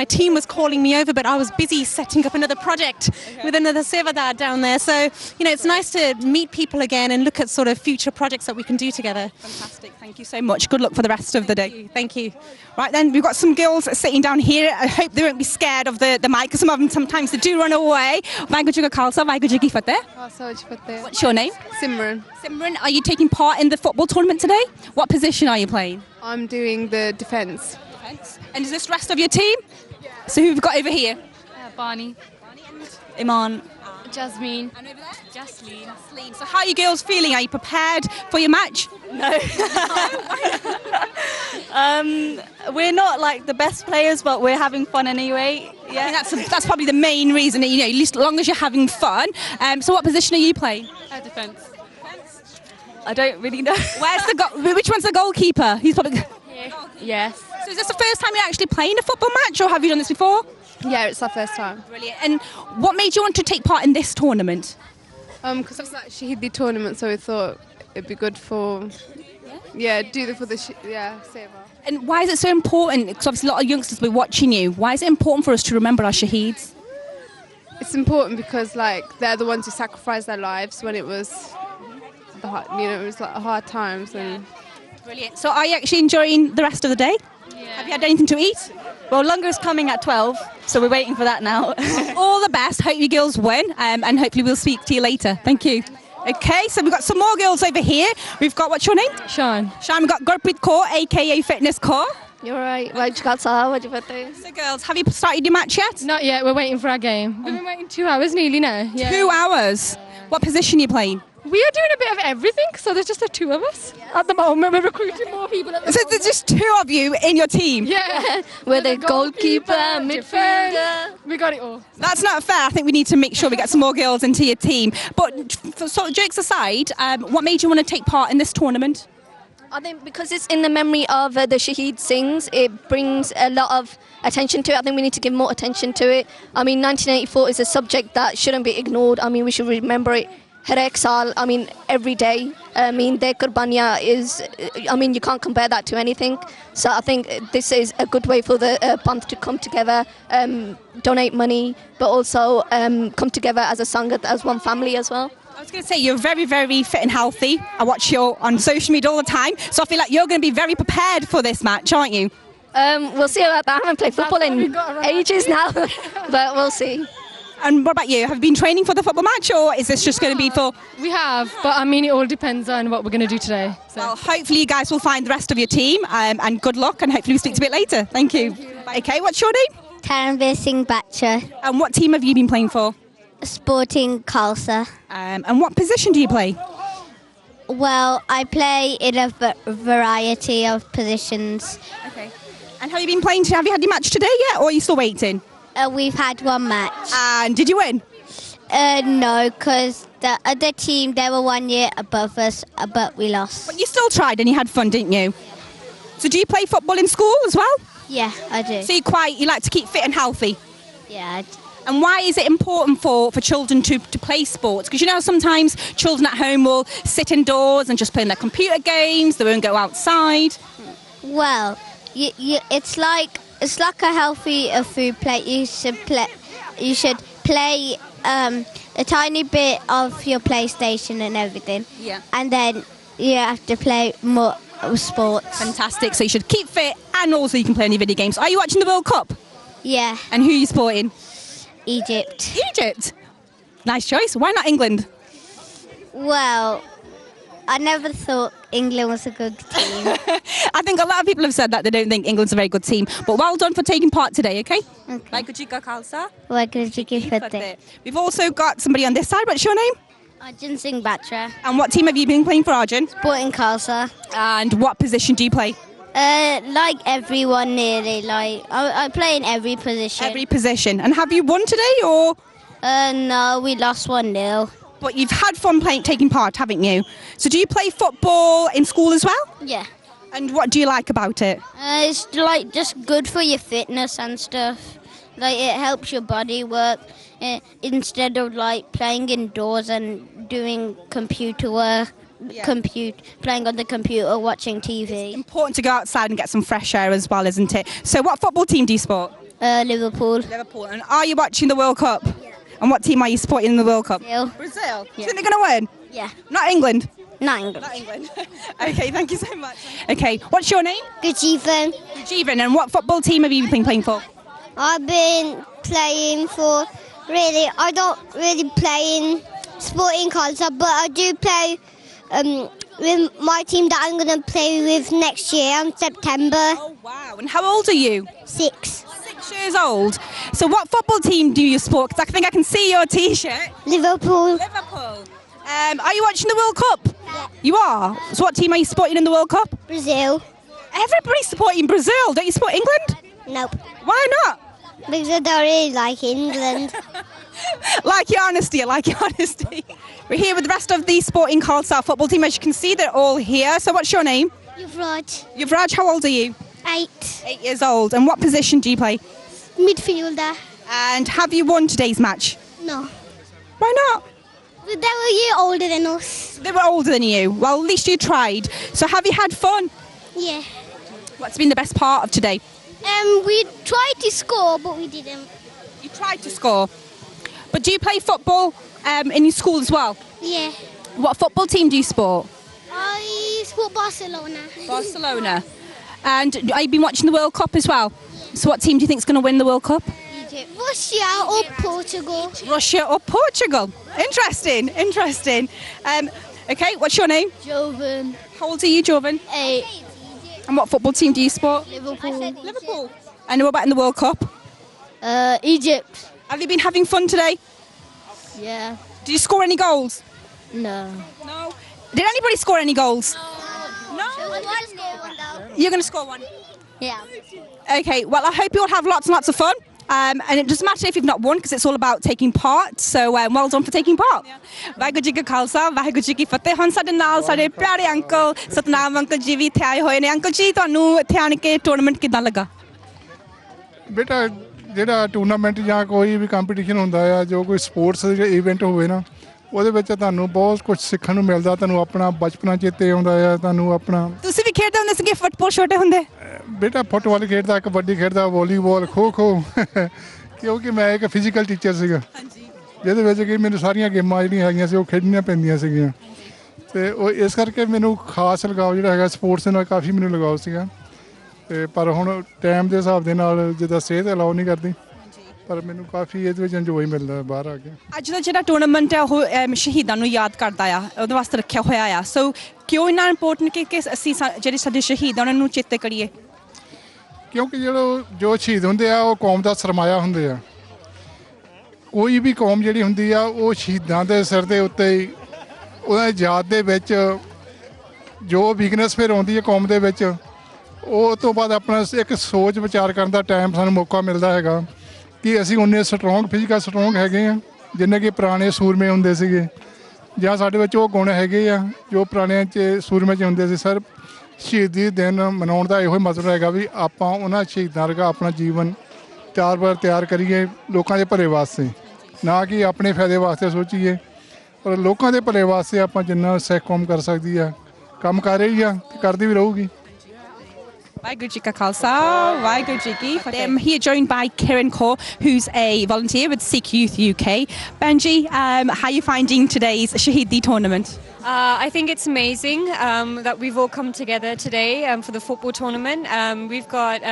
my team was calling me over, but I was busy setting up another project with another Seva dad down there. So it's nice to meet people again and look at sort of future projects that we can do together. Fantastic. Thank you so much. Good luck for the rest of the day. Thank you. Right then, we've got some girls sitting down here. I hope they won't be scared of the mic, because some of them sometimes they do run away. What's your name? Simran. Simran, are you taking part in the football tournament today? What position are you playing? I'm doing the defence. And is this the rest of your team? Yeah. So who have we got over here? Barney. Iman. Jasmine. And over there? Jasleen. So how are you girls feeling? Are you prepared for your match? No. We're not like the best players, but we're having fun anyway. Yeah, I think that's probably the main reason. At least as long as you're having fun. So what position are you playing? Defence. I don't really know. Which one's the goalkeeper? He's probably. Yes. So is this the first time you're actually playing a football match, or have you done this before? Yeah, it's our first time. Brilliant. And what made you want to take part in this tournament? Because it's like Shaheedi tournament, so we thought it'd be good for. Yeah, Seva. And why is it so important? Because obviously a lot of youngsters will be watching you. Why is it important for us to remember our Shaheeds? It's important because they're the ones who sacrificed their lives when it was it was like hard times. And Brilliant. So are you actually enjoying the rest of the day? Yeah. Have you had anything to eat? Well, Lunger's coming at 12, so we're waiting for that now. All the best. Hope you girls win, and hopefully we'll speak to you later. Thank you. Okay, so we've got some more girls over here. We've got, what's your name? Sean. We've got Gurpreet Kaur, aka Fitness Kaur. You're right. So girls, have you started your match yet? Not yet. We're waiting for our game. We've been waiting 2 hours nearly now. Yeah. 2 hours. What position are you playing? We are doing a bit of everything, so there's just the two of us at the moment. We're recruiting more people at the So moment. there's just 2 of you in your team? Yeah. We're the goalkeeper, midfielder. We got it all. That's not fair. I think we need to make sure we get some more girls into your team. But sort of jokes aside, what made you want to take part in this tournament? I think because it's in the memory of the Shaheed Singhs, it brings a lot of attention to it. I think we need to give more attention to it. I mean, 1984 is a subject that shouldn't be ignored. I mean, we should remember it Har ek saal, I mean, every day. I mean, their Qurbaniya is, I mean, you can't compare that to anything. So I think this is a good way for the Panth to come together, donate money, but also come together as a Sangat, as one family as well. I was going to say, you're very, very fit and healthy. I watch you on social media all the time. So I feel like you're going to be very prepared for this match, aren't you? We'll see about that. I haven't played football in ages now, but we'll see. And what about you? Have you been training for the football match, or is this just going to be for... We have, but I mean, it all depends on what we're going to do today. So. Well, hopefully you guys will find the rest of your team, and good luck, and hopefully we'll speak to you a bit later. Thank you. Okay, what's your name? Taranveer Singh Bachcha, And what team have you been playing for? Sporting Khalsa. And what position do you play? Well, I play in a variety of positions. Okay. And have you been playing, have you had your match today yet, or are you still waiting? We've had one match. And did you win? No, because the other team, they were 1 year above us, but we lost. But you still tried and you had fun, didn't you? So do you play football in school as well? Yeah, I do. So you like to keep fit and healthy? Yeah, I do. And why is it important for children to play sports? Because you know sometimes children at home will sit indoors and just play their computer games, they won't go outside. Well, it's like a healthy food plate. You should play a tiny bit of your PlayStation and everything. Yeah. And then you have to play more sports. Fantastic. So you should keep fit and also you can play any video games. Are you watching the World Cup? Yeah, And who are you supporting? Egypt. Egypt. Nice choice. Why not England? Well, I never thought England was a good team. I think a lot of people have said that they don't think England's a very good team. But well done for taking part today, okay? We've also got somebody on this side. What's your name? Arjun Singh Batra. And what team have you been playing for, Arjun? Sporting Khalsa. And what position do you play? Like everyone nearly. Like I play in every position. Every position. And have you won today, or? No, we lost 1-0. But you've had fun taking part, haven't you? So do you play football in school as well? Yeah. And what do you like about it? It's like just good for your fitness and stuff. Like it helps your body work instead of like playing indoors and doing computer work. Playing on the computer, watching TV. Important to go outside and get some fresh air as well, isn't it? So what football team do you support? Liverpool. Liverpool. And are you watching the World Cup? Yeah. And what team are you supporting in the World Cup? Brazil. Brazil? Yeah. Do you think they're going to win? Yeah. Not England? Not England. Not England. Okay, thank you so much. Okay, what's your name? Gurjeevan. Gurjeevan. And what football team have you been playing for? I've been playing for, I don't really play in sporting clubs, but I do play with my team that I'm going to play with next year in September. Oh, wow. And how old are you? 6. 6 years old. So what football team do you support? Because I think I can see your T-shirt. Liverpool. Liverpool. Are you watching the World Cup? Yeah. You are? So what team are you supporting in the World Cup? Brazil. Everybody's supporting Brazil. Don't you support England? Nope. Why not? Because I don't really like England. Like your honesty, I like your honesty. We're here with the rest of the Sporting Carlsbad football team. As you can see, they're all here. So what's your name? Yuvraj. Yuvraj, how old are you? 8. 8 years old. And what position do you play? Midfielder. And have you won today's match? No. Why not? But they were a year older than us. They were older than you. Well, at least you tried. So have you had fun? Yeah. What's been the best part of today? We tried to score, but we didn't. You tried to score. But do you play football in your school as well? Yeah. What football team do you support? I support Barcelona. Barcelona. And have you been watching the World Cup as well? So what team do you think is going to win the World Cup? Russia or Portugal. Russia or Portugal. Interesting, interesting. Okay, what's your name? Joven. How old are you, Joven? 8. And what football team do you support? Liverpool. Liverpool. And what about in the World Cup? Egypt. Have you been having fun today? Yeah. Did you score any goals? No. No. Did anybody score any goals? No. You're going to score one? Yeah. Okay, well, I hope you all have lots and lots of fun. And it doesn't matter if you've not won, because it's all about taking part. So well done for taking part. Waheguru ji ਕਾ ਖਾਲਸਾ ਵਾਹਿਗੁਰੂ ਜੀ ਕੀ ਫਤਿਹ। ਹੁਣ ਸਾਡੇ ਨਾਲ ਸਾਡੇ ਪਿਆਰੇ uncle Satnam uncle ਜੀ ਵੀ ਇੱਥੇ ਆਏ ਹੋਏ ਨੇ। ਅੰਕਲ ਜੀ, ਤੁਹਾਨੂੰ ਇੱਥੇ ਆਣ ਕੇ ਟੂਰਨਾਮੈਂਟ ਕਿਦਾਂ ਲੱਗਾ? ਬੇਟਾ ਜਿਹੜਾ ਟੂਰਨਾਮੈਂਟ ਜਾਂ ਕੋਈ ਵੀ ਕੰਪੀਟੀਸ਼ਨ ਹੁੰਦਾ ਆ, ਜੋ ਕੋਈ ਸਪੋਰਟਸ ਦਾ ਇਵੈਂਟ ਹੋਵੇ ਨਾ, ਉਹਦੇ ਵਿੱਚ ਤੁਹਾਨੂੰ ਬਹੁਤ ਕੁਝ ਸਿੱਖਣ ਨੂੰ ਮਿਲਦਾ। ਤੁਹਾਨੂੰ ਆਪਣਾ ਬਚਪਨਾ ਚੇਤੇ ਆਉਂਦਾ ਆ, ਤੁਹਾਨੂੰ ਆਪਣਾ। ਤੁਸੀਂ ਵੀ ਖੇਡਦੇ ਹੁੰਦੇ ਸੀਗੇ ਫੁੱਟਬਾਲ ਛੋਟੇ ਹੁੰਦੇ? ਬੇਟਾ ਫੁੱਟਬਾਲ ਖੇਡਦਾ, ਕਬੱਡੀ ਖੇਡਦਾ, ਵਾਲੀਬਾਲ, ਖੋ ਖੋ ਕਿਉਂਕਿ ਮੈਂ ਇੱਕ ਫਿਜ਼ੀਕਲ ਟੀਚਰ ਸੀਗਾ, ਜਿਹਦੇ ਵਿੱਚ ਕਿ ਮੈਨੂੰ ਸਾਰੀਆਂ ਗੇਮਾਂ ਜਿਹੜੀਆਂ ਹੈਗੀਆਂ ਸੀ ਉਹ ਖੇਡਣੀਆਂ ਪੈਂਦੀਆਂ ਸੀਗੀਆਂ। ਅਤੇ ਉਹ ਇਸ ਕਰਕੇ ਮੈਨੂੰ ਖਾਸ ਲਗਾਓ ਜਿਹੜਾ ਹੈਗਾ ਸਪੋਰਟਸ ਦੇ ਨਾਲ ਕਾਫੀ ਮੈਨੂੰ ਲਗਾਓ ਸੀਗਾ। ਅਤੇ ਪਰ ਹੁਣ ਟਾਈਮ ਦੇ ਹਿਸਾਬ ਦੇ ਨਾਲ ਜਿੱਦਾਂ ਸਿਹਤ ਅਲਾਓ ਨਹੀਂ ਕਰਦੀ, ਪਰ ਮੈਨੂੰ ਕਾਫੀ ਇਹਦੇ ਵਿੱਚ ਇੰਜੋਏ ਮਿਲਦਾ ਬਾਹਰ ਆ ਕੇ। ਅੱਜ ਦਾ ਜਿਹੜਾ ਟੂਰਨਾਮੈਂਟ ਹੈ ਉਹ ਸ਼ਹੀਦਾਂ ਨੂੰ ਯਾਦ ਕਰਦਾ ਆ, ਉਹਦੇ ਵਾਸਤੇ ਰੱਖਿਆ ਹੋਇਆ ਆ। ਸੋ ਕਿਉਂ ਇੰਨਾ ਇੰਪੋਰਟੈਂਟ ਕਿ ਅਸੀਂ ਜਿਹੜੇ ਸਾਡੇ ਸ਼ਹੀਦ ਆ ਉਹਨਾਂ ਨੂੰ ਚੇਤੇ ਕਰੀਏ? ਕਿਉਂਕਿ ਜੋ ਸ਼ਹੀਦ ਹੁੰਦੇ ਆ ਉਹ ਕੌਮ ਦਾ ਸਰਮਾਇਆ ਹੁੰਦੇ ਆ। ਕੋਈ ਵੀ ਕੌਮ ਜਿਹੜੀ ਹੁੰਦੀ ਆ ਉਹ ਸ਼ਹੀਦਾਂ ਦੇ ਸਿਰ ਦੇ ਉੱਤੇ ਹੀ ਉਹਨਾਂ ਦੀ ਯਾਦ ਦੇ ਵਿੱਚ ਜੋ ਵੀਕਨੈਸ ਫਿਰ ਆਉਂਦੀ ਹੈ ਕੌਮ ਦੇ ਵਿੱਚ, ਉਹ ਤੋਂ ਬਾਅਦ ਆਪਣਾ ਇੱਕ ਸੋਚ ਵਿਚਾਰ ਕਰਨ ਦਾ ਟਾਈਮ ਸਾਨੂੰ ਮੌਕਾ ਮਿਲਦਾ ਹੈਗਾ ਕਿ ਅਸੀਂ ਉਨੇ ਸਟਰੋਂਗ ਫਿਜ਼ੀਕਲ ਸਟਰੋਂਗ ਹੈਗੇ ਆ ਜਿੰਨੇ ਕਿ ਪੁਰਾਣੇ ਸੂਰਮੇ ਹੁੰਦੇ ਸੀਗੇ, ਜਾਂ ਸਾਡੇ ਵਿੱਚ ਉਹ ਗੁਣ ਹੈਗੇ ਆ ਜੋ ਪੁਰਾਣਿਆਂ 'ਚ ਸੂਰਮੇ 'ਚ ਹੁੰਦੇ ਸੀ। ਸਰ ਸ਼ਹੀਦੀ ਦਿਨ ਮਨਾਉਣ ਦਾ ਇਹੋ ਹੀ ਮਤਲਬ ਹੈਗਾ ਵੀ ਆਪਾਂ ਉਹਨਾਂ ਸ਼ਹੀਦਾਂ ਵਰਗਾ ਆਪਣਾ ਜੀਵਨ ਤਿਆਰ ਕਰੀਏ ਲੋਕਾਂ ਦੇ ਭਲੇ ਵਾਸਤੇ, ਨਾ ਕਿ ਆਪਣੇ ਫਾਇਦੇ ਵਾਸਤੇ ਸੋਚੀਏ, ਪਰ ਲੋਕਾਂ ਦੇ ਭਲੇ ਵਾਸਤੇ ਆਪਾਂ ਜਿੰਨਾ ਸਿੱਖ ਕੌਮ ਕਰ ਸਕਦੀ ਆ ਕੰਮ ਕਰ ਰਹੀ ਆ ਤੇ ਕਰਦੀ ਵੀ ਰਹੂਗੀ। Vaiguru Ji Ka Khalsa, Vaiguru Ji Ki Fateh. I'm here joined by Kiran Kaur, who's a volunteer with Sikh Youth UK. Benji, how are you finding today's Shaheedi tournament? I think it's amazing that we've all come together today for the football tournament. We've got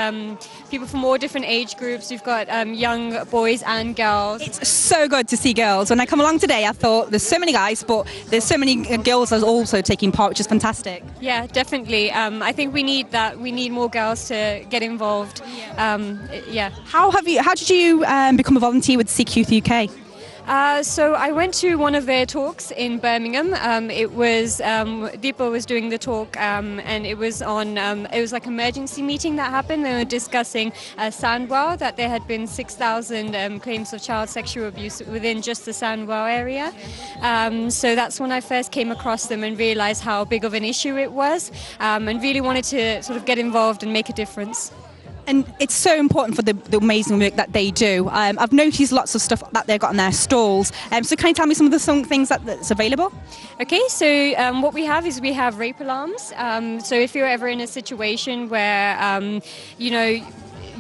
people from all different age groups. We've got young boys and girls. It's so good to see girls. When I come along today, I thought there's so many guys, but there's so many girls that are also taking part, which is fantastic. Yeah, definitely. I think we need that. We need more girls to get involved. Yeah. How did you become a volunteer with Sikh Youth UK? So I went to one of their talks in Birmingham. It was Deepa was doing the talk, and it was on. It was like an emergency meeting that happened. They were discussing Sandwell, that there had been 6,000 claims of child sexual abuse within just the Sandwell area. So that's when I first came across them and realised how big of an issue it was, and really wanted to sort of get involved and make a difference. And it's so important for the amazing work that they do. I've noticed lots of stuff that they've got on their stalls. So can you tell me some of the things that's available? Okay, so what we have is we have rape alarms. So if you're ever in a situation where,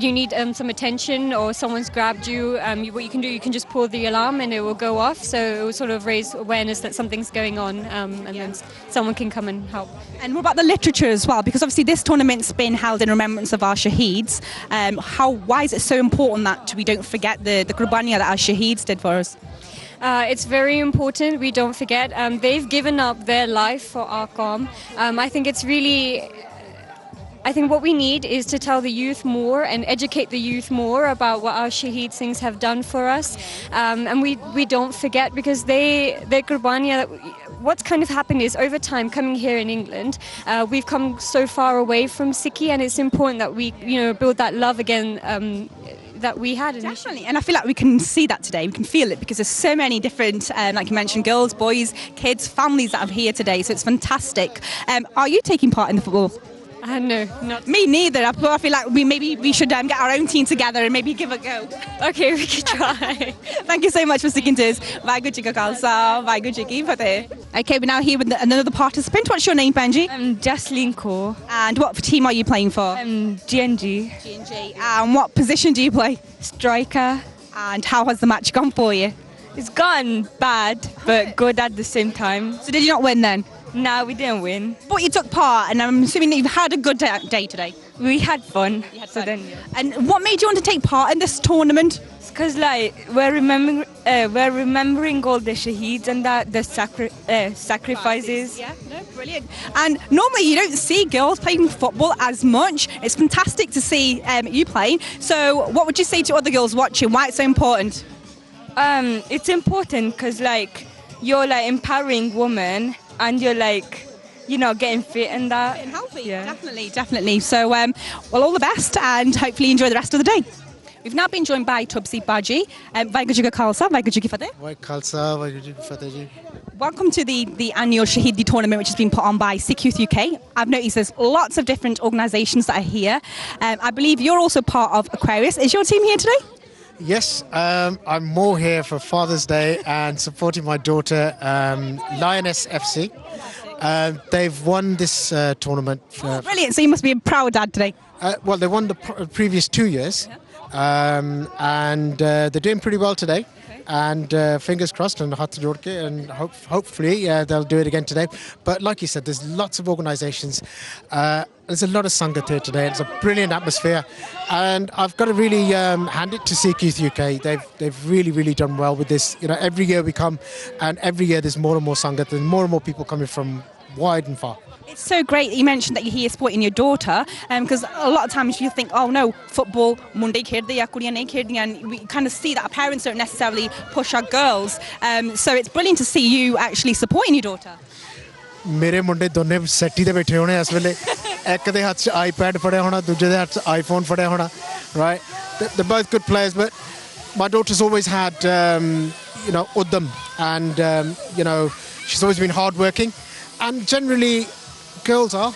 you need some attention or someone's grabbed you, what you can do, you can just pull the alarm and it will go off. So it will sort of raise awareness that something's going on, then someone can come and help. And what about the literature as well? Because obviously this tournament's been held in remembrance of our Shaheeds. Why is it so important that we don't forget the Qurbaniya that our Shaheeds did for us? It's very important we don't forget. They've given up their life for our Qawm. I think what we need is to tell the youth more and educate the youth more about what our Shaheed Singhs have done for us. And we don't forget, because their Qurbaniya, what's kind of happened is over time coming here in England, we've come so far away from Sikhi, and it's important that we build that love again that we had initially. Definitely, and I feel like we can see that today. We can feel it because there's so many different, like you mentioned, girls, boys, kids, families that are here today. So it's fantastic. Are you taking part in the football? No, not me neither. I feel like we should get our own team together and maybe give it a go. Okay, we can try. Thank you so much for sticking to us. Vaheguru Ji Ka Khalsa, Vaheguru Ji Ki Fateh. Okay, we're now here with another participant. What's your name, Benji? Jaslyn Kaur. And what team are you playing for? GNG. GNG. And what position do you play? Striker. And how has the match gone for you? It's gone bad, but good at the same time. So did you not win then? No, we didn't win. But you took part, and I'm assuming that you've had a good day today. We had fun. And what made you want to take part in this tournament? Because we're remembering all the Shaheeds and the sacrifices. Yeah, no, brilliant. And normally you don't see girls playing football as much. It's fantastic to see you playing. So what would you say to other girls watching? Why it's so important? It's important because you're empowering women. And you're getting fit and that. Getting healthy, yeah. Definitely. So, well, all the best and hopefully enjoy the rest of the day. We've now been joined by Tubsi Baji. Vaheguru Ji Ka Khalsa, Vaheguru Ji Ki Fateh. Khalsa, Vaheguru Ji Ki Fateh Ji. Welcome to the annual Shaheedi tournament, which has been put on by Sikh Youth UK. I've noticed there's lots of different organisations that are here. I believe you're also part of Aquarius. Is your team here today? Yes, I'm more here for Father's Day and supporting my daughter, Lioness FC. They've won this tournament. Brilliant, so you must be a proud dad today. Well, they won the previous 2 years, and they're doing pretty well today. And fingers crossed and hath jod ke, and hopefully they'll do it again today. But like you said, there's lots of organisations. There's a lot of Sangat here today. It's a brilliant atmosphere, and I've got to really hand it to Sikh Youth UK. They've really done well with this. Every year we come, and every year there's more and more Sangat, and more people coming from wide and far. It's so great that you mentioned that you're here supporting your daughter, because a lot of times you think, oh no, football, munde khelde ya, kudiyan nahi kheldiyan, and we kind of see that our parents don't necessarily push our girls. So it's brilliant to see you actually supporting your daughter. मेरे मुंडे दोने सेटी ते बैठे होने इस वेले एक दे हाथ च आईपैड फड़िया होना दूजे दे हाथ च आईफोन फड़िया होना right they're both good players but my daughter's always had uddam and she's always been hardworking and generally girls are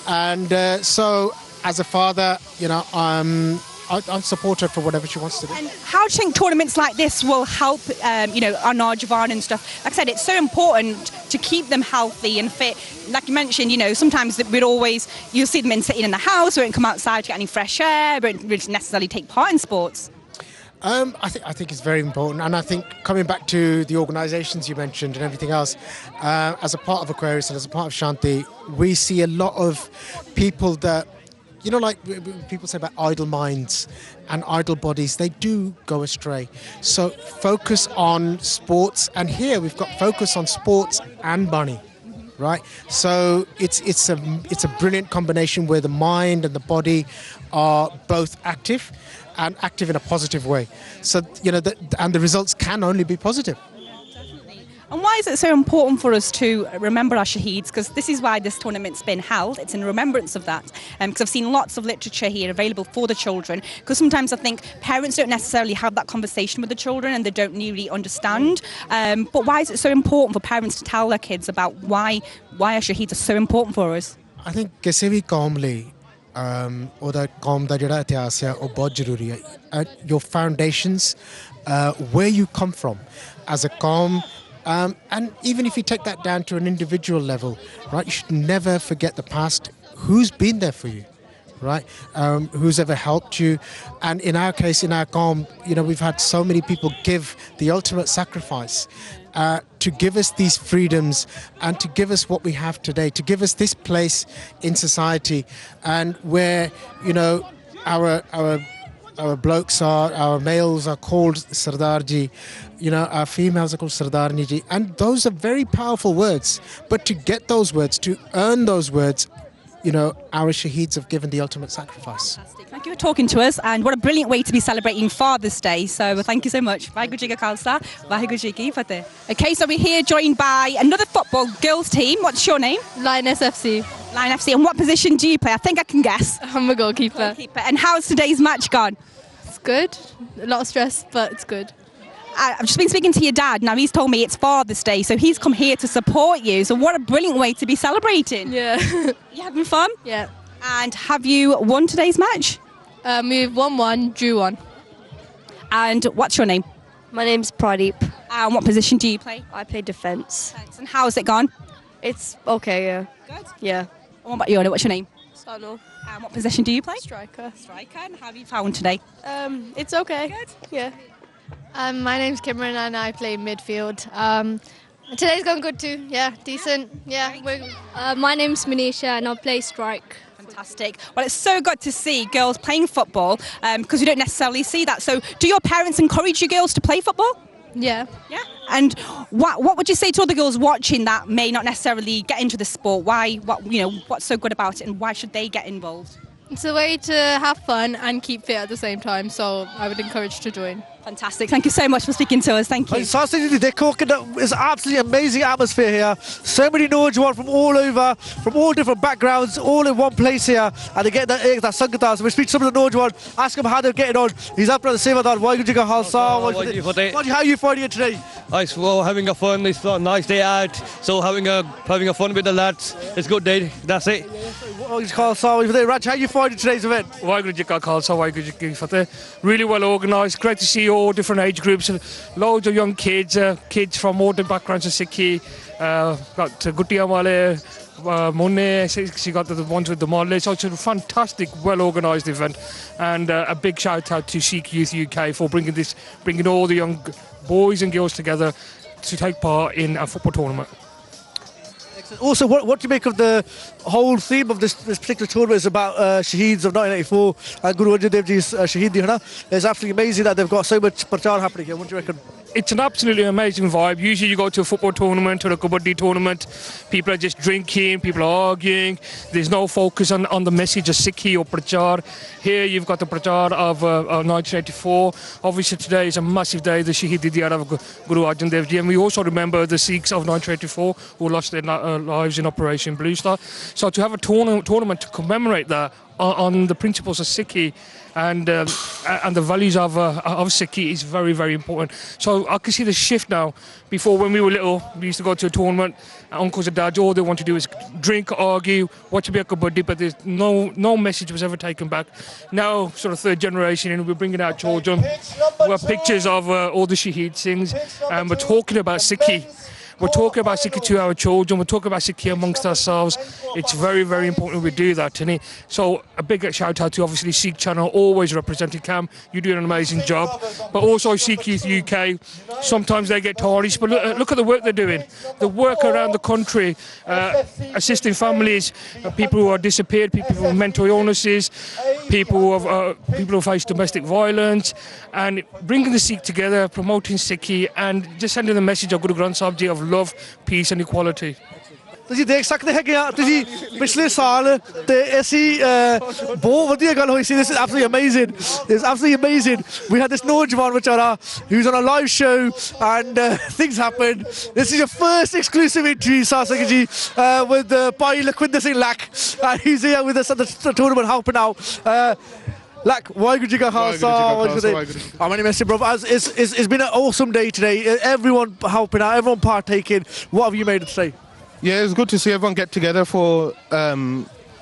and so as a father I'll support her for whatever she wants to do. And how do you think tournaments like this will help, our Najwan and stuff? Like I said, it's so important to keep them healthy and fit. Like you mentioned, sometimes you'll see them sitting in the house, or don't come outside to get any fresh air, but don't necessarily take part in sports. I think it's very important, and I think coming back to the organisations you mentioned and everything else, as a part of Aquarius and as a part of Shanti, we see a lot of people that, like people say about idle minds and idle bodies, they do go astray. So focus on sports, and here we've got focus on sports and money, right? So it's a brilliant combination where the mind and the body are both active and active in a positive way. So and the results can only be positive. And why is it so important for us to remember our Shaheeds? Because this is why this tournament's been held. It's in remembrance of that. Because I've seen lots of literature here available for the children. Because sometimes I think parents don't necessarily have that conversation with the children and they don't really understand. But why is it so important for parents to tell their kids about why our Shaheeds are so important for us? I think ਕਿਸੇ ਵੀ ਕੌਮ ਲਈ ਉਹਦਾ ਕੌਮ ਦਾ ਜਿਹੜਾ ਇਤਿਹਾਸ ਆ ਉਹ ਬਹੁਤ ਜ਼ਰੂਰੀ ਹੈ your foundations where you come from as a qawm and even if you take that down to an individual level, right, you should never forget the past. Who's been there for you, right? Who's ever helped you? And in our case, in our qawm, you know, we've had so many people give the ultimate sacrifice to give us these freedoms and to give us what we have today, to give us this place in society, and where, you know, our blokes our males are called Sardarji, you know, our females are called Sardarni ji, and those are very powerful words. But to get those words, to earn those words, you know, our Shaheeds have given the ultimate sacrifice. Fantastic. Thank you for talking to us, and what a brilliant way to be celebrating Father's Day. So thank you so much. Vaheguru Ji Ka Khalsa, Vaheguru Ji Ki Fateh. Okay, so we're here joined by another football girls team. What's your name? Lioness FC. Lion FC. And what position do you play? I think I can guess. I'm a goalkeeper. And how's today's match gone? It's good. A lot of stress, but it's good. I've just been speaking to your dad. Now he's told me it's Father's Day, so he's come here to support you. So what a brilliant way to be celebrating. Yeah. You having fun? Yeah. And have you won today's match? We've won one, drew one. And what's your name? My name's Pradeep. And what position do you play? I play defence. And how's it gone? It's okay, yeah. Good? Yeah. And what about you? What's your name? Sano. And what position do you play? Striker. Striker. And how have you found today? It's okay. Good. Yeah. My name's Kimran and I play midfield. Today's gone good too. Yeah, decent. Yeah. My name's Manisha and I play strike. Fantastic. Well, it's so good to see girls playing football because you don't necessarily see that. So do your parents encourage you girls to play football? Yeah. Yeah. And what would you say to other girls watching that may not necessarily get into the sport? Why? What's so good about it, and why should they get involved? It's a way to have fun and keep fit at the same time, so I would encourage to join. Fantastic. Thank you so much for speaking to us. Thank you. It's absolutely amazing atmosphere here. So many Nojwan from all over, from all different backgrounds, all in one place here. And they get that Sangata. So we speak to some of the Nojwan, ask them how they're getting on. He's up at the Sevadar. Vaheguru Ji Ka Khalsa. How are you finding it today? Nice, well, having a fun. It's a nice day out. So having a fun with the lads. It's a good day. That's it. Raj, how are you finding today's event? Vaheguru Ji Ka Khalsa, Vaheguru Ji Ki Fateh. Really well organised. Great to see all different age groups. Loads of young kids, kids from all different backgrounds of Sikhi. Got Guttiya Wale, Munne, she got the ones with the Male. So it's a fantastic, well organised event. And a big shout out to Sikh Youth UK for bringing all the young boys and girls together to take part in a football tournament. Also, what do you make of the whole theme of this particular tournament? Is about Shaheeds of 1984 and Guru Arjan Dev Ji's Shaheedi. It's absolutely amazing that they've got so much prachar happening here. What do you reckon? It's an absolutely amazing vibe. Usually you go to a football tournament or a kabaddi tournament, people are just drinking, people are arguing, there's no focus on the message of Sikhi or prachar. Here you've got the prachar of 1984. Obviously today is a massive day, the Shaheedi Diyar of Guru Arjan Dev Ji, and we also remember the Sikhs of 1984 who lost their lives in Operation Blue Star. So to have a tournament to commemorate that on the principles of Sikhi and the values of Sikhi is very, very important. So I can see the shift now. Before, when we were little, we used to go to a tournament, uncles and dads, all they want to do is drink, argue, watch a bit of kabaddi, but there's no message was ever taken back. Now, sort of third generation, and we're bringing our children. We have pictures of all the Shaheed Singhs, and we're talking about Sikhi. We're talking about Sikhi to our children. We're talking about Sikhi amongst ourselves. It's very, very important we do that. So a big shout out to obviously Sikh Channel, always representing Cam. You're doing an amazing job. But also Sikh Youth UK. Sometimes they get tarnished, but look at the work they're doing. The work around the country, assisting families, people who are disappeared, people with mental illnesses, people who face domestic violence, and bringing the Sikh together, promoting Sikhi, and just sending the message of Guru Granth Sahib Ji of love, peace and equality. ਤੁਸੀਂ ਦੇਖ ਸਕਦੇ ਹੈਗੇ ਆ ਤੁਸੀਂ ਪਿਛਲੇ ਸਾਲ ਤੇ ਅਸੀਂ ਬਹੁਤ ਵਧੀਆ ਗੱਲ ਹੋਈ ਸੀ this is absolutely amazing. It's absolutely amazing. We had this Nojwan Vichara who's on a live show and things happened. This is your first exclusive interview, Sasaki ji, with Pai Lakwinder Singh Lak. He's here with us at the tournament helping out. Like, Vaheguru Ji Ka Khalsa. My name is Bro. It's been an awesome day today. Everyone helping out, everyone partaking. What have you made of today? Yeah, it's good to see everyone get together for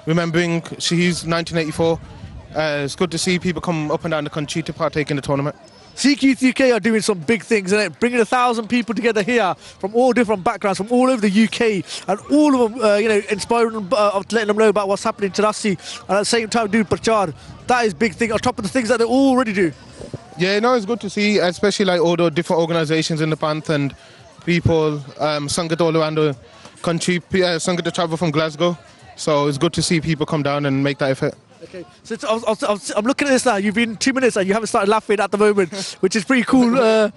remembering Shaheed's 1984. It's good to see people come up and down the country to partake in the tournament. Sikh Youth UK are doing some big things, and bringing 1,000 people together here from all different backgrounds, from all over the UK, and all of them, inspiring them, letting them know about what's happening in Chirasi, and at the same time doing prachar. That is big thing on top of the things that they already do. Yeah, no, it's good to see, especially like all the different organisations in the Panth and people, Sangat all around the country, Sangat to travel from Glasgow. So it's good to see people come down and make that effort. Okay, so I'm looking at this now. You've been 2 minutes and you haven't started laughing at the moment, which is pretty cool.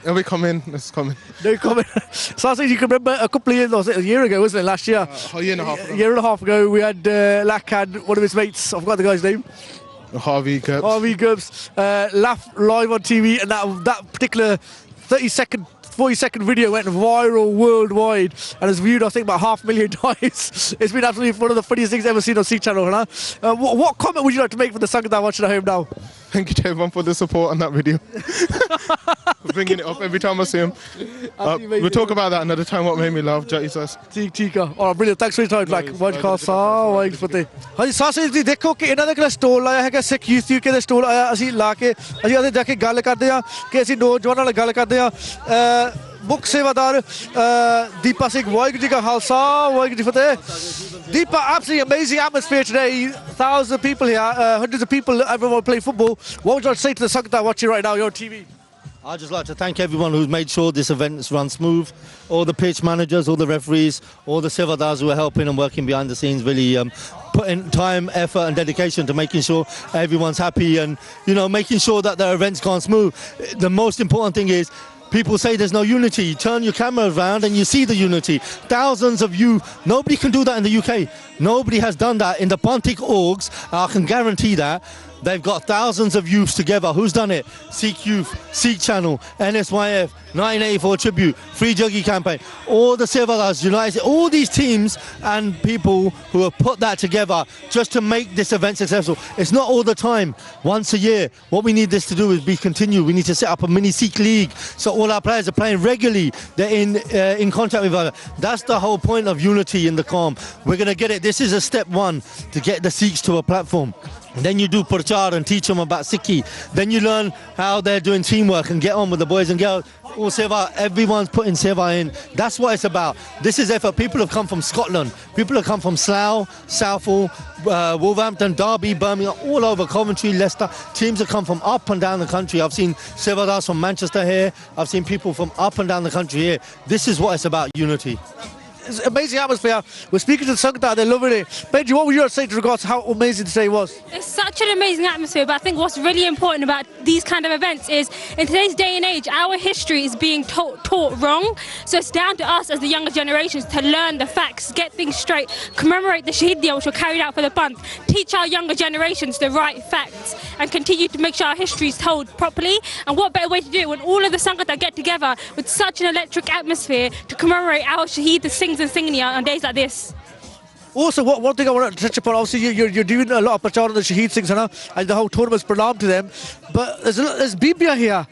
We come in, it's coming. No comment. So I think you can remember a couple of years, was it a year ago, wasn't it, last year? A year and a half ago. A year and a half ago, we had Lack and one of his mates, I forgot the guy's name. Harvey Gubbs, laugh live on TV, and that particular 40-second video went viral worldwide and is viewed, I think, about 500,000 times. It's been absolutely one of the funniest things I've ever seen on Sikh channel. Huh? What comment would you like to make for the Sangat watching at home now? Thank you to everyone for the support on that video. Bringing it up every time I see him. We'll talk about that another time, what made me laugh. Jesus. ठीक है और brilliant, thanks for your time, Black. Was खासा white फते हाँ जी सासे जी देखो कि इन्होंने कोई stall लाया है कि सिख यूथ यूके दे स्टॉल आया ਅਸੀਂ ਲਾ ਕੇ ਅਸੀਂ ਉਹਦੇ ਜਾ ਕੇ ਗੱਲ ਕਰਦੇ ਆ ਕਿ ਅਸੀਂ ਨੌਜਵਾਨਾਂ ਨਾਲ ਗੱਲ ਕਰਦੇ ਆ ਮੁੱਖ ਸੇਵਾਦਾਰ ਦੀਪਾ ਸਿੰਘ ਵਾਹਿਗੁਰੂ ਜੀ ਕਾ ਖਾਲਸਾ ਵਾਹਿਗੁਰੂ ਜੀ ਫਤਿਹ Deepa, absolutely amazing atmosphere today. Thousands of people here, hundreds of people, everyone play football. What would you like to say to the Sangat watching right now? You're on TV. I'd just like to thank everyone who's made sure this event's run smooth. All the pitch managers, all the referees, all the Sevadars who are helping and working behind the scenes, really putting time, effort and dedication to making sure everyone's happy and, making sure that the event's gone smooth. The most important thing is, people say there's no unity. You turn your camera around and you see the unity. Thousands of you. Nobody can do that in the UK. Nobody has done that in the Pontic orgs. I can guarantee that. They've got thousands of youths together. Who's done it? Sikh Youth, Sikh Channel, NSYF, 1984 Tribute, Free Juggy Campaign, all the Sevadars, United, all these teams and people who have put that together just to make this event successful. It's not all the time, once a year. What we need this to do is be continued. We need to set up a mini Sikh league so all our players are playing regularly. They're in contact with each other. That's the whole point of unity in the calm. We're going to get it. This is a step one to get the Sikhs to a platform. Then you do prachar and teach them about Sikhi. Then you learn how they're doing teamwork and get on with the boys and girls. All seva, everyone's putting seva in. That's what it's about. This is effort. People have come from Scotland. People have come from Slough, Southall, Wolverhampton, Derby, Birmingham, all over Coventry, Leicester. Teams have come from up and down the country. I've seen sevadars from Manchester here. I've seen people from up and down the country here. This is what it's about, unity. It's an amazing atmosphere. We're speaking to the Sangat, they're loving it. Benji, what would you say to regards to how amazing today was? It's such an amazing atmosphere, but I think what's really important about these kind of events is in today's day and age, our history is being taught wrong. So it's down to us as the younger generations to learn the facts, get things straight, commemorate the Shaheedi which were carried out for the Panth, teach our younger generations the right facts, and continue to make sure our history is told properly. And what better way to do it when all of the Sangat get together with such an electric atmosphere to commemorate our Shaheed, the sings and singing on days like this. Also, one thing I want to touch upon, obviously you're doing a lot of prachar on the Shaheed Singhs, and the whole tournament's pranam to them, but there's Bibia here,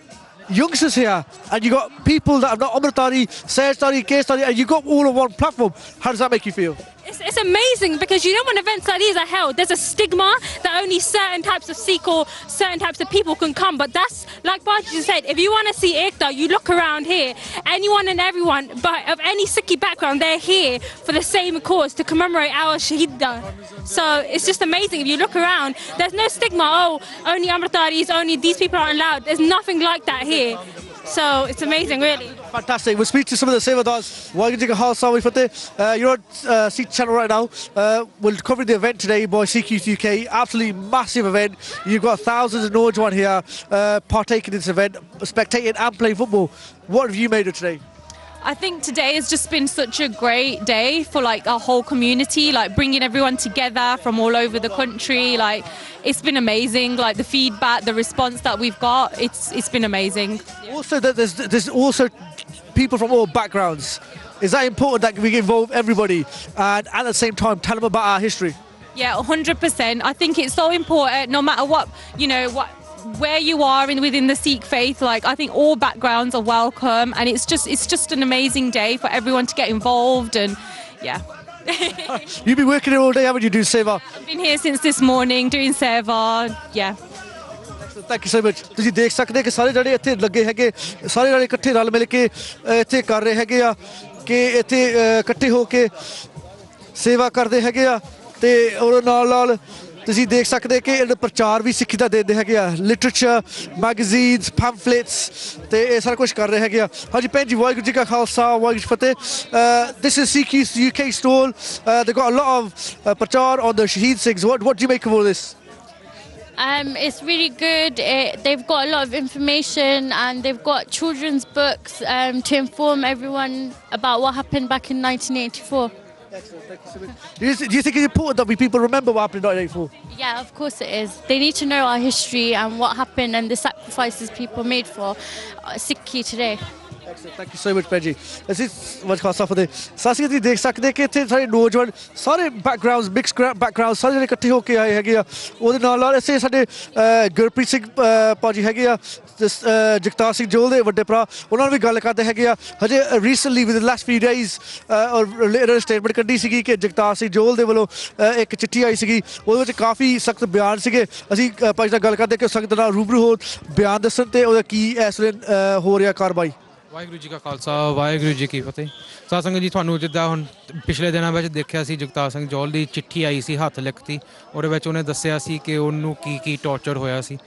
youngsters here, and you got people that have not Amritari, Sehstari, Kesari, and you got all on one platform. How does that make you feel? It's amazing because when events like these are held, there's a stigma that only certain types of Sikh or certain types of people can come. But that's, like Baji just said, if you want to see Ekta, you look around here. Anyone and everyone, but of any Sikhi background, they're here for the same cause, to commemorate our Shaheeda. So it's just amazing. If you look around, there's no stigma, only Amritaris, only these people aren't allowed. There's nothing like that here. So it's amazing, really. Fantastic. We'll speak to some of the Sevadars. You're on Sikh channel right now. We'll cover the event today by Sikh Youth UK. Absolutely massive event. You've got thousands of Norjwan here partaking in this event, spectating and playing football. What have you made of today? I think today has just been such a great day for our whole community, bringing everyone together from all over the country. It's been amazing, the feedback, the response that we've got, it's been amazing. Also, there's also people from all backgrounds. Is that important that we involve everybody and at the same time tell them about our history? Yeah, 100%. I think it's so important, no matter where you are within the Sikh faith. I think all backgrounds are welcome, and it's just an amazing day for everyone to get involved, and yeah. You've been working here all day, haven't you, doing seva? I've been here since this morning doing seva. Yeah. Thank you so much. ਤੁਸੀਂ ਦੇਖ ਸਕਦੇ ਕਿ ਸਾਰੇ ਜਿਹੜੇ ਇੱਥੇ ਲੱਗੇ ਹੈਗੇ ਸਾਰੇ ਜਿਹੜੇ ਇਕੱਠੇ ਰਲ ਮਿਲ ਕੇ ਇੱਥੇ ਕਰ ਰਹੇ ਹੈਗੇ ਆ ਕਿ ਇੱਥੇ ਇਕੱਠੇ ਹੋ ਕੇ ਸੇਵਾ ਕਰਦੇ ਹੈਗੇ ਆ ਤੇ ਉਹਦੇ ਨਾਲ ਤੁਸੀਂ ਦੇਖ ਸਕਦੇ ਕਿ ਇਹਨਾਂ ਪ੍ਰਚਾਰ ਵੀ ਸਿੱਖੀ ਦਾ ਦਿੰਦੇ ਹੈਗੇ ਆ ਲਿਟਰੇਚਰ ਮੈਗਜ਼ੀਨਸ ਪੈਂਫਲੇਟਸ ਤੇ ਇਹ ਸਾਰਾ ਕੁਝ ਕਰ ਰਹੇ ਹੈਗੇ ਆ ਹਾਂਜੀ ਭੈਣ ਜੀ ਵਾਹਿਗੁਰੂ ਜੀ ਕਾ ਖਾਲਸਾ ਵਾਹਿਗੁਰੂ ਜੀ ਫਤਿਹ this is Sikh UK stall they've got a lot of prachar on the Shaheed Sikhs what do you make of all this It's really good. They've got a lot of information and they've got children's books to inform everyone about what happened back in 1984. Excellent, thank you so much. Do you think it's important that people remember what happened in 1984? Yeah, of course it is. They need to know our history and what happened and the sacrifices people made for Sikhi today. Excellent, thank you so much ਭੈਣ ਜੀ ਅਸੀਂ ਵਜ ਖਾਲਸਾ ਫਤਿਹ ਸਾਸੀ ਤੁਸੀਂ ਦੇਖ ਸਕਦੇ ਕਿ ਇੱਥੇ ਸਾਰੇ ਨੌਜਵਾਨ ਸਾਰੇ ਬੈਕਗ੍ਰਾਉਂਡਸ ਮਿਕਸ ਬੈਕਗ੍ਰਾਉਂਡ ਸਾਰੇ ਜਿਹੜੇ ਇਕੱਠੇ ਹੋ ਕੇ ਆਏ ਹੈਗੇ ਆ ਉਹਦੇ ਨਾਲ ਇੱਥੇ ਸਾਡੇ ਗੁਰਪ੍ਰੀਤ ਸਿੰਘ ਭਾਜੀ ਹੈਗੇ ਆ ਜਗਤਾਰ ਸਿੰਘ ਜੋਲ ਦੇ ਵੱਡੇ ਭਰਾ ਉਹਨਾਂ ਨਾਲ ਵੀ ਗੱਲ ਕਰਦੇ ਹੈਗੇ ਆ ਹਜੇ ਰੀਸੈਂਟਲੀ ਵਿਦ ਲਾਸਟ ਫਿਊ ਡੇਜ਼ ਔਰ ਸਟੇਟਮੈਂਟ ਕੱਢੀ ਸੀਗੀ ਕਿ ਜਗਤਾਰ ਸਿੰਘ ਜੋਲ ਦੇ ਵੱਲੋਂ ਇੱਕ ਚਿੱਠੀ ਆਈ ਸੀਗੀ ਉਹਦੇ ਵਿੱਚ ਕਾਫੀ ਸਖਤ ਬਿਆਨ ਸੀਗੇ ਅਸੀਂ ਭਾਜੀ ਨਾਲ ਗੱਲ ਕਰਦੇ ਕਿ ਸਖਤ ਨਾਲ ਰੂਬਰੂ ਹੋ ਬਿਆਨ ਦੱਸਣ ਤੇ ਉਹਦਾ ਕੀ ਇਸ ਵੇਲੇ ਹੋ ਰਿਹਾ ਕਾਰਵਾਈ ਵਾਹਿਗੁਰੂ ਜੀ ਕਾ ਖਾਲਸਾ ਵਾਹਿਗੁਰੂ ਜੀ ਕੀ ਫਤਿਹ ਸਾਧ ਸੰਗਤ ਜੀ ਤੁਹਾਨੂੰ ਜਿੱਦਾਂ ਹੁਣ ਪਿਛਲੇ ਦਿਨਾਂ ਵਿੱਚ ਦੇਖਿਆ ਸੀ ਜਗਤਾਰ ਸਿੰਘ ਜੌਲ ਦੀ ਚਿੱਠੀ ਆਈ ਸੀ ਹੱਥ ਲਿਖਤੀ ਉਹਦੇ ਵਿੱਚ ਉਹਨੇ ਦੱਸਿਆ ਸੀ ਕਿ ਉਹਨੂੰ ਕੀ ਟੌਰਚਰ ਹੋਇਆ ਸੀ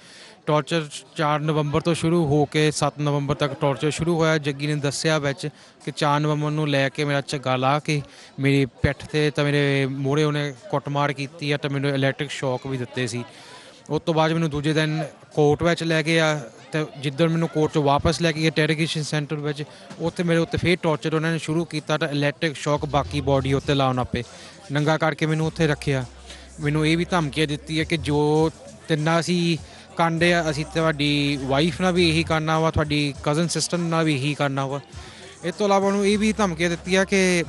ਟੌਰਚਰ 4 ਨਵੰਬਰ ਤੋਂ ਸ਼ੁਰੂ ਹੋ ਕੇ 7 ਨਵੰਬਰ ਤੱਕ ਟੌਰਚਰ ਸ਼ੁਰੂ ਹੋਇਆ ਜੱਗੀ ਨੇ ਦੱਸਿਆ ਵਿੱਚ ਕਿ 4 ਨਵੰਬਰ ਨੂੰ ਲੈ ਕੇ ਮੇਰਾ ਝੱਗਾ ਲਾ ਕੇ ਮੇਰੀ ਪਿੱਠ 'ਤੇ ਤਾਂ ਮੇਰੇ ਮੋਹਰੇ ਉਹਨੇ ਕੁੱਟਮਾਰ ਕੀਤੀ ਆ ਤਾਂ ਮੈਨੂੰ ਇਲੈਕਟ੍ਰਿਕ ਸ਼ੌਕ ਵੀ ਦਿੱਤੇ ਸੀ ਉਸ ਤੋਂ ਬਾਅਦ ਮੈਨੂੰ ਦੂਜੇ ਦਿਨ ਕੋਰਟ ਵਿੱਚ ਲੈ ਗਏ ਆ ਅਤੇ ਜਿੱਦਣ ਮੈਨੂੰ ਕੋਰਟ 'ਚੋਂ ਵਾਪਸ ਲੈ ਕੇ ਗਏ ਇੰਟਰੋਗੇਸ਼ਨ ਸੈਂਟਰ ਵਿੱਚ ਉੱਥੇ ਮੇਰੇ ਉੱਤੇ ਫਿਰ ਟੌਰਚਰ ਉਹਨਾਂ ਨੇ ਸ਼ੁਰੂ ਕੀਤਾ ਤਾਂ ਇਲੈਕਟ੍ਰਿਕ ਸ਼ੌਕ ਬਾਕੀ ਬੋਡੀ ਉੱਤੇ ਲਾਉਣ ਆਪੇ ਨੰਗਾ ਕਰਕੇ ਮੈਨੂੰ ਉੱਥੇ ਰੱਖਿਆ ਮੈਨੂੰ ਇਹ ਵੀ ਧਮਕੀਆਂ ਦਿੱਤੀ ਹੈ ਕਿ ਜੋ ਤਿੰਨਾਂ ਅਸੀਂ ਕਾਂਡੇ ਆ ਅਸੀਂ ਤੁਹਾਡੀ ਵਾਈਫ ਨਾਲ ਵੀ ਇਹੀ ਕਰਨਾ ਵਾ ਤੁਹਾਡੀ ਕਜ਼ਨ ਸਿਸਟਰ ਨਾਲ ਵੀ ਇਹੀ ਕਰਨਾ ਵਾ ਇਸ ਤੋਂ ਇਲਾਵਾ ਉਹਨੂੰ ਇਹ ਵੀ ਧਮਕੀਆਂ ਦਿੱਤੀ ਆ ਕਿ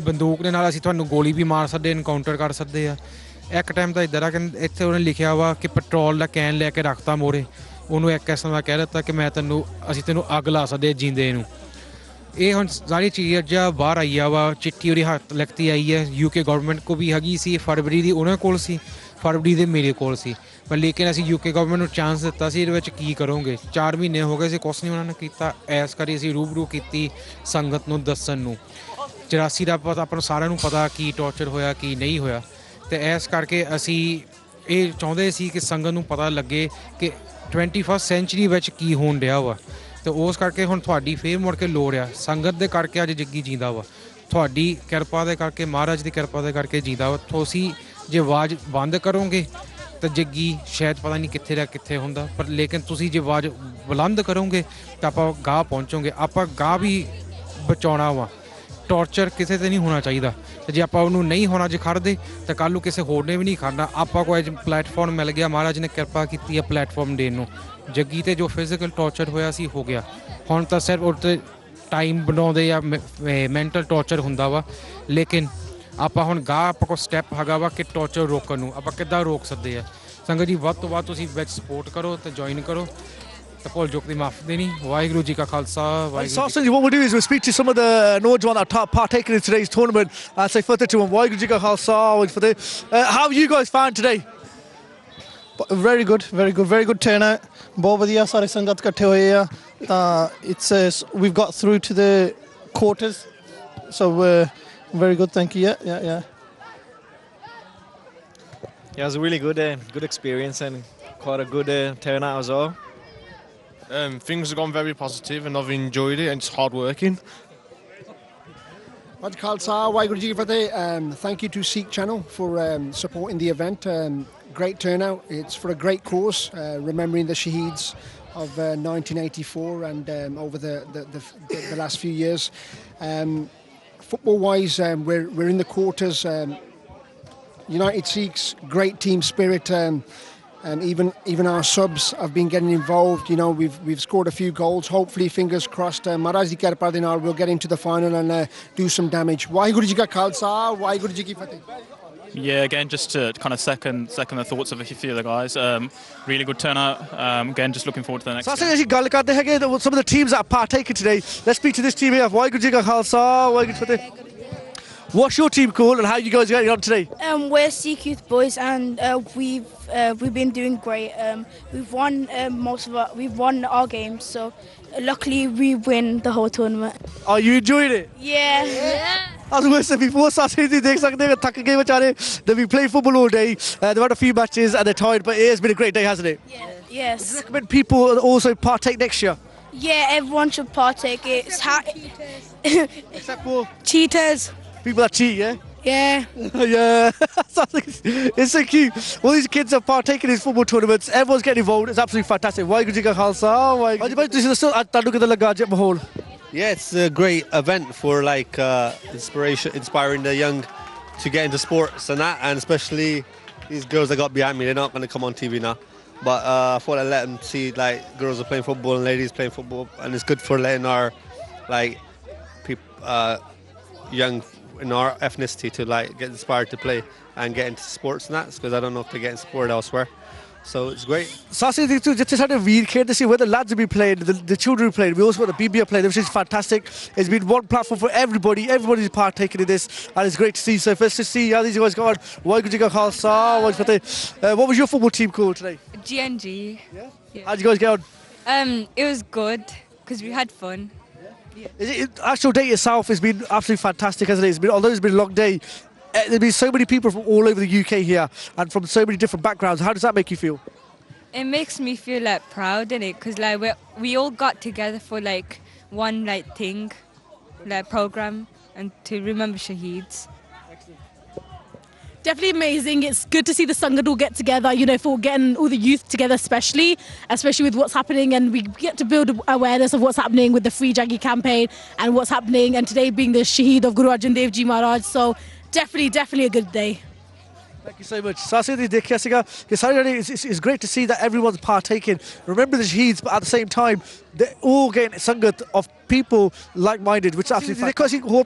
ਬੰਦੂਕ ਦੇ ਨਾਲ ਅਸੀਂ ਤੁਹਾਨੂੰ ਗੋਲੀ ਵੀ ਮਾਰ ਸਕਦੇ ਇਨਕਾਊਂਟਰ ਕਰ ਸਕਦੇ ਆ ਇੱਕ ਟਾਈਮ ਤਾਂ ਇੱਦਾਂ ਆ ਕਿ ਇੱਥੇ ਉਹਨੇ ਲਿਖਿਆ ਵਾ ਕਿ ਪੈਟਰੋਲ ਦਾ ਕੈਨ ਲੈ ਕੇ ਰੱਖਤਾ ਮੋਰੇ ਉਹਨੂੰ ਇੱਕ ਕਿਸਮ ਦਾ ਕਹਿ ਦਿੱਤਾ ਕਿ ਅਸੀਂ ਤੈਨੂੰ ਅੱਗ ਲਾ ਸਕਦੇ ਜੀਂਦੇ ਨੂੰ ਇਹ ਹੁਣ ਸਾਰੀ ਚੀਜ਼ਾਂ ਬਾਹਰ ਆਈ ਆ ਵਾ ਚਿੱਠੀ ਉਹਦੀ ਹੱਥ ਲਿਖਤੀ ਆਈ ਹੈ UK ਗਵਰਨਮੈਂਟ ਕੋ ਵੀ ਹੈਗੀ ਸੀ ਫਰਵਰੀ ਦੀ ਉਹਨਾਂ ਕੋਲ ਸੀ ਫਰਵਰੀ ਦੇ ਮੇਰੇ ਕੋਲ ਸੀ ਪਰ ਲੇਕਿਨ ਅਸੀਂ UK ਗਵਰਨਮੈਂਟ ਨੂੰ ਚਾਂਸ ਦਿੱਤਾ ਸੀ ਇਹਦੇ ਵਿੱਚ ਕੀ ਕਰੋਗੇ 4 ਮਹੀਨੇ ਹੋ ਗਏ ਸੀ ਕੁਛ ਨਹੀਂ ਉਹਨਾਂ ਨੇ ਕੀਤਾ ਐਸ ਕਰੀ ਅਸੀਂ ਰੂਬਰੂ ਕੀਤੀ ਸੰਗਤ ਨੂੰ ਦੱਸਣ ਨੂੰ 84 ਦਾ ਪਤਾ ਆਪਾਂ ਨੂੰ ਸਾਰਿਆਂ ਨੂੰ ਪਤਾ ਕੀ ਟੌਰਚਰ ਹੋਇਆ ਕੀ ਨਹੀਂ ਹੋਇਆ ਅਤੇ ਇਸ ਕਰਕੇ ਅਸੀਂ ਇਹ ਚਾਹੁੰਦੇ ਸੀ ਕਿ ਸੰਗਤ ਨੂੰ ਪਤਾ ਲੱਗੇ ਕਿ 21st ਸੈਂਚੁਰੀ ਵਿੱਚ ਕੀ ਹੋਣ ਡਿਆ ਵਾ ਅਤੇ ਉਸ ਕਰਕੇ ਹੁਣ ਤੁਹਾਡੀ ਫੇਰ ਮੁੜ ਕੇ ਲੋੜ ਆ ਸੰਗਤ ਦੇ ਕਰਕੇ ਅੱਜ ਜੱਗੀ ਜੀਂਦਾ ਵਾ ਤੁਹਾਡੀ ਕਿਰਪਾ ਦੇ ਕਰਕੇ ਮਹਾਰਾਜ ਦੀ ਕਿਰਪਾ ਦੇ ਕਰਕੇ ਜੀਂਦਾ ਵਾ ਤੁਸੀਂ ਜੇ ਆਵਾਜ਼ ਬੰਦ ਕਰੋਗੇ ਤਾਂ ਜੱਗੀ ਸ਼ਾਇਦ ਪਤਾ ਨਹੀਂ ਕਿੱਥੇ ਦਾ ਕਿੱਥੇ ਹੁੰਦਾ ਪਰ ਲੇਕਿਨ ਤੁਸੀਂ ਜੇ ਆਵਾਜ਼ ਬੁਲੰਦ ਕਰੋਗੇ ਤਾਂ ਆਪਾਂ ਗਾਹ ਪਹੁੰਚੋਗੇ ਆਪਾਂ ਗਾਹ ਵੀ ਬਚਾਉਣਾ ਵਾ ਟੌਰਚਰ ਕਿਸੇ 'ਤੇ ਨਹੀਂ ਹੋਣਾ ਚਾਹੀਦਾ ਅਤੇ ਜੇ ਆਪਾਂ ਉਹਨੂੰ ਨਹੀਂ ਹੋਣਾ ਜੇ ਖੜਦੇ ਤਾਂ ਕੱਲ੍ਹ ਨੂੰ ਕਿਸੇ ਹੋਰ ਨੇ ਵੀ ਨਹੀਂ ਖੜਨਾ ਆਪਾਂ ਕੋਈ ਪਲੈਟਫਾਰਮ ਮਿਲ ਗਿਆ ਮਹਾਰਾਜ ਨੇ ਕਿਰਪਾ ਕੀਤੀ ਹੈ ਪਲੈਟਫਾਰਮ ਦੇਣ ਨੂੰ ਜੱਗੀ 'ਤੇ ਜੋ ਫਿਜ਼ੀਕਲ ਟੌਰਚਰ ਹੋਇਆ ਸੀ ਹੋ ਗਿਆ ਹੁਣ ਤਾਂ ਸਿਰਫ ਉੱਤੇ ਟਾਈਮ ਬਣਾਉਂਦੇ ਜਾਂ ਮੈਂਟਲ ਟੌਰਚਰ ਹੁੰਦਾ ਵਾ ਲੇਕਿਨ ਆਪਾਂ ਹੁਣ ਗਾਹ ਆਪਾਂ ਕੋਲ ਸਟੈਪ ਹੈਗਾ ਵਾ ਕਿ ਟੌਰਚਰ ਰੋਕਣ ਨੂੰ ਆਪਾਂ ਕਿੱਦਾਂ ਰੋਕ ਸਕਦੇ ਆ ਸੰਗਤ ਜੀ ਵੱਧ ਤੋਂ ਵੱਧ ਤੁਸੀਂ ਵਿੱਚ ਸਪੋਰਟ ਕਰੋ ਅਤੇ ਜੁਆਇਨ ਕਰੋ ਭੁੱਲ ਚੁੱਕ ਦੀ ਮਾਫ ਦੇਣੀ ਵਾਹਿਗੁਰੂ ਜੀ ਕਾ Khalsa Sarsanji, what we'll do is we'll speak to some of the Nojwan that are partaking in today's tournament and say further to them Waiguru ji ka khalsa how have you guys found today very good turnout ਬਹੁਤ ਵਧੀਆ ਸਾਰੇ ਸੰਗਤ ਇਕੱਠੇ ਹੋਏ ਆ it's we've got through to the quarters so very good thank you yeah it was a really good experience and quite a good turnout as well Things have gone very positive and I've enjoyed it and it's hard working. Khalsa, Waiguru Ji Ki Fateh. Thank you to Sikh Channel for supporting the event. Great turnout. It's for a great cause, remembering the Shaheeds of 1984 and over the last few years. Football-wise, we're in the quarters. United Sikhs, great team spirit. Even our subs have been getting involved. We've scored a few goals. Hopefully, fingers crossed, Maharaj di Kirpa de naal we'll get into the final and do some damage. Waiguru Ji Ka Khalsa, Waiguru Ji Ki Fateh. Yeah, again, just to kind of second the thoughts of a few of the guys. Really good turnout. Again, just looking forward to the next. So, ਅਸੀਂ ਗੱਲ ਕਰਦੇ ਹੈਗੇ some of the teams that are partaking today. Let's speak to this team here. Waiguru Ji Ka Khalsa, Waiguru Ji Fateh. What's your team called and how are you guys getting on today? We're Sikh Youth Boys, and we've been doing great. We've won we've won our games, so luckily we win the whole tournament. Are you enjoying it? Yeah. As we said before, Shaheedi देख सकते हैं थक गए बेचारे. They've been playing football all day. They've had a few matches and they're tired, but it has been a great day, hasn't it? Yes. Would you recommend people also partake next year? Yeah, everyone should partake. It's except for cheaters. People that cheat, yeah? Yeah. Yeah. It's so cute. All these kids are partaking in these football tournaments. Everyone's getting involved. It's absolutely fantastic. Waheguru ji ka khalsa. Yeah, it's a great event for like inspiring the young to get into sports and that, and especially these girls that got behind me. They're not going to come on TV now, but I thought I'd let them see like girls are playing football and ladies playing football, and it's good for letting our like young in our ethnicity to like get inspired to play and get into sports and that, because I don't know if they get in sport elsewhere. So it's great. Sasi, जितने सारे वीर खेलते सी, where the lads have been playing, the children have played. We also got the BBA playing, which is fantastic. It's been one platform for everybody. Everybody's partaking in this, and it's great to see. So first to see how these guys got on. Waheguru ji ka khalsa. What was your football team called today? GNG. Yeah. How'd you guys get on? It was good because we had fun. Actual day itself has been absolutely fantastic, hasn't it? Although it's been a long day, there's been so many people from all over the UK here and from so many different backgrounds. How does that make you feel? It makes me feel like proud, innit? Because like we all got together for like one like thing, like program, and to remember Shaheeds. Definitely amazing. It's good to see the Sangad all get together, you know, for getting all the youth together, especially with what's happening, and we get to build awareness of what's happening with the Free Jaggi campaign and what's happening, and today being the Shaheed of Guru Arjan Dev Ji Maharaj. So definitely a good day. Thank you so much. It's great to see that everyone's partaking. Remember the Shaheeds, but at the same time, they're all getting sangat of people like-minded, which is absolutely fantastic. Let's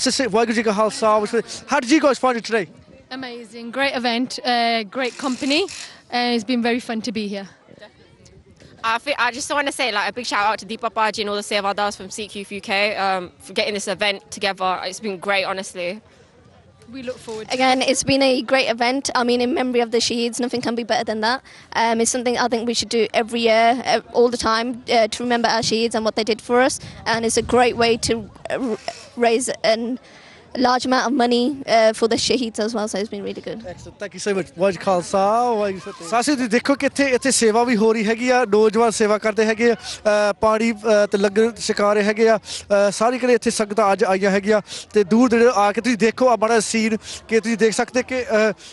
just say, Waheguru ji ka khalsa. How did you guys find it today? Amazing, great event, great company. It's been very fun to be here. I just want to say like a big shout out to Deepa Paji and all the Sevadars from Sikh Youth UK for getting this event together. It's been great, honestly. We look forward to Again, it's been a great event. I mean, in memory of the Shaheeds, nothing can be better than that. It's something I think we should do every year, all the time, to remember our Shaheeds and what they did for us. And it's a great way to raise a large amount of money for the Shaheeds as well, so it's been really good. Excellent, thank you so much. Waheguru Khalsa, Sasi जी देखो कि इत्थे सेवा भी हो रही हैगी आ, नौजवान सेवा करते हैगे आ, पानी ते लंगर छका रहे हैगे आ, सारी कने इत्थे संगतां अज आईयां हैगियां ते दूर दूर आके तुसीं देखो आ बड़ा सीन कि तुसीं देख सकते कि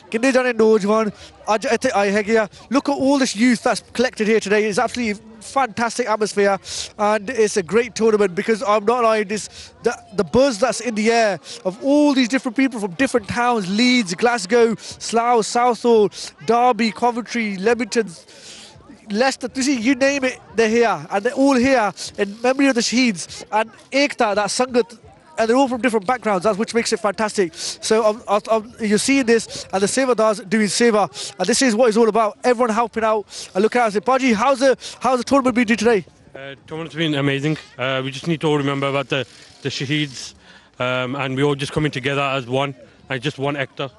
किन्ने जाने नौजवान अज इत्थे आए हैगे आ. Look at all this youth that's collected here today. It's absolutely fantastic atmosphere, and it's a great tournament because I'm not lying, the buzz that's in the air of all these different people from different towns, Leeds, Glasgow, Slough, Southall, Derby, Coventry, Leamington, Leicester, you name it, they're here, and they're all here in memory of the Shaheeds and Ekta, that Sangat, and they're all from different backgrounds, that's which makes it fantastic. So you're seeing this, and the Sevadars doing Seva, and this is what it's all about. Everyone helping out and look out and say, Paji, how's the tournament been today? Tournament's been amazing. We just need to all remember about the Shaheeds, and we all just coming together as one, and just one actor.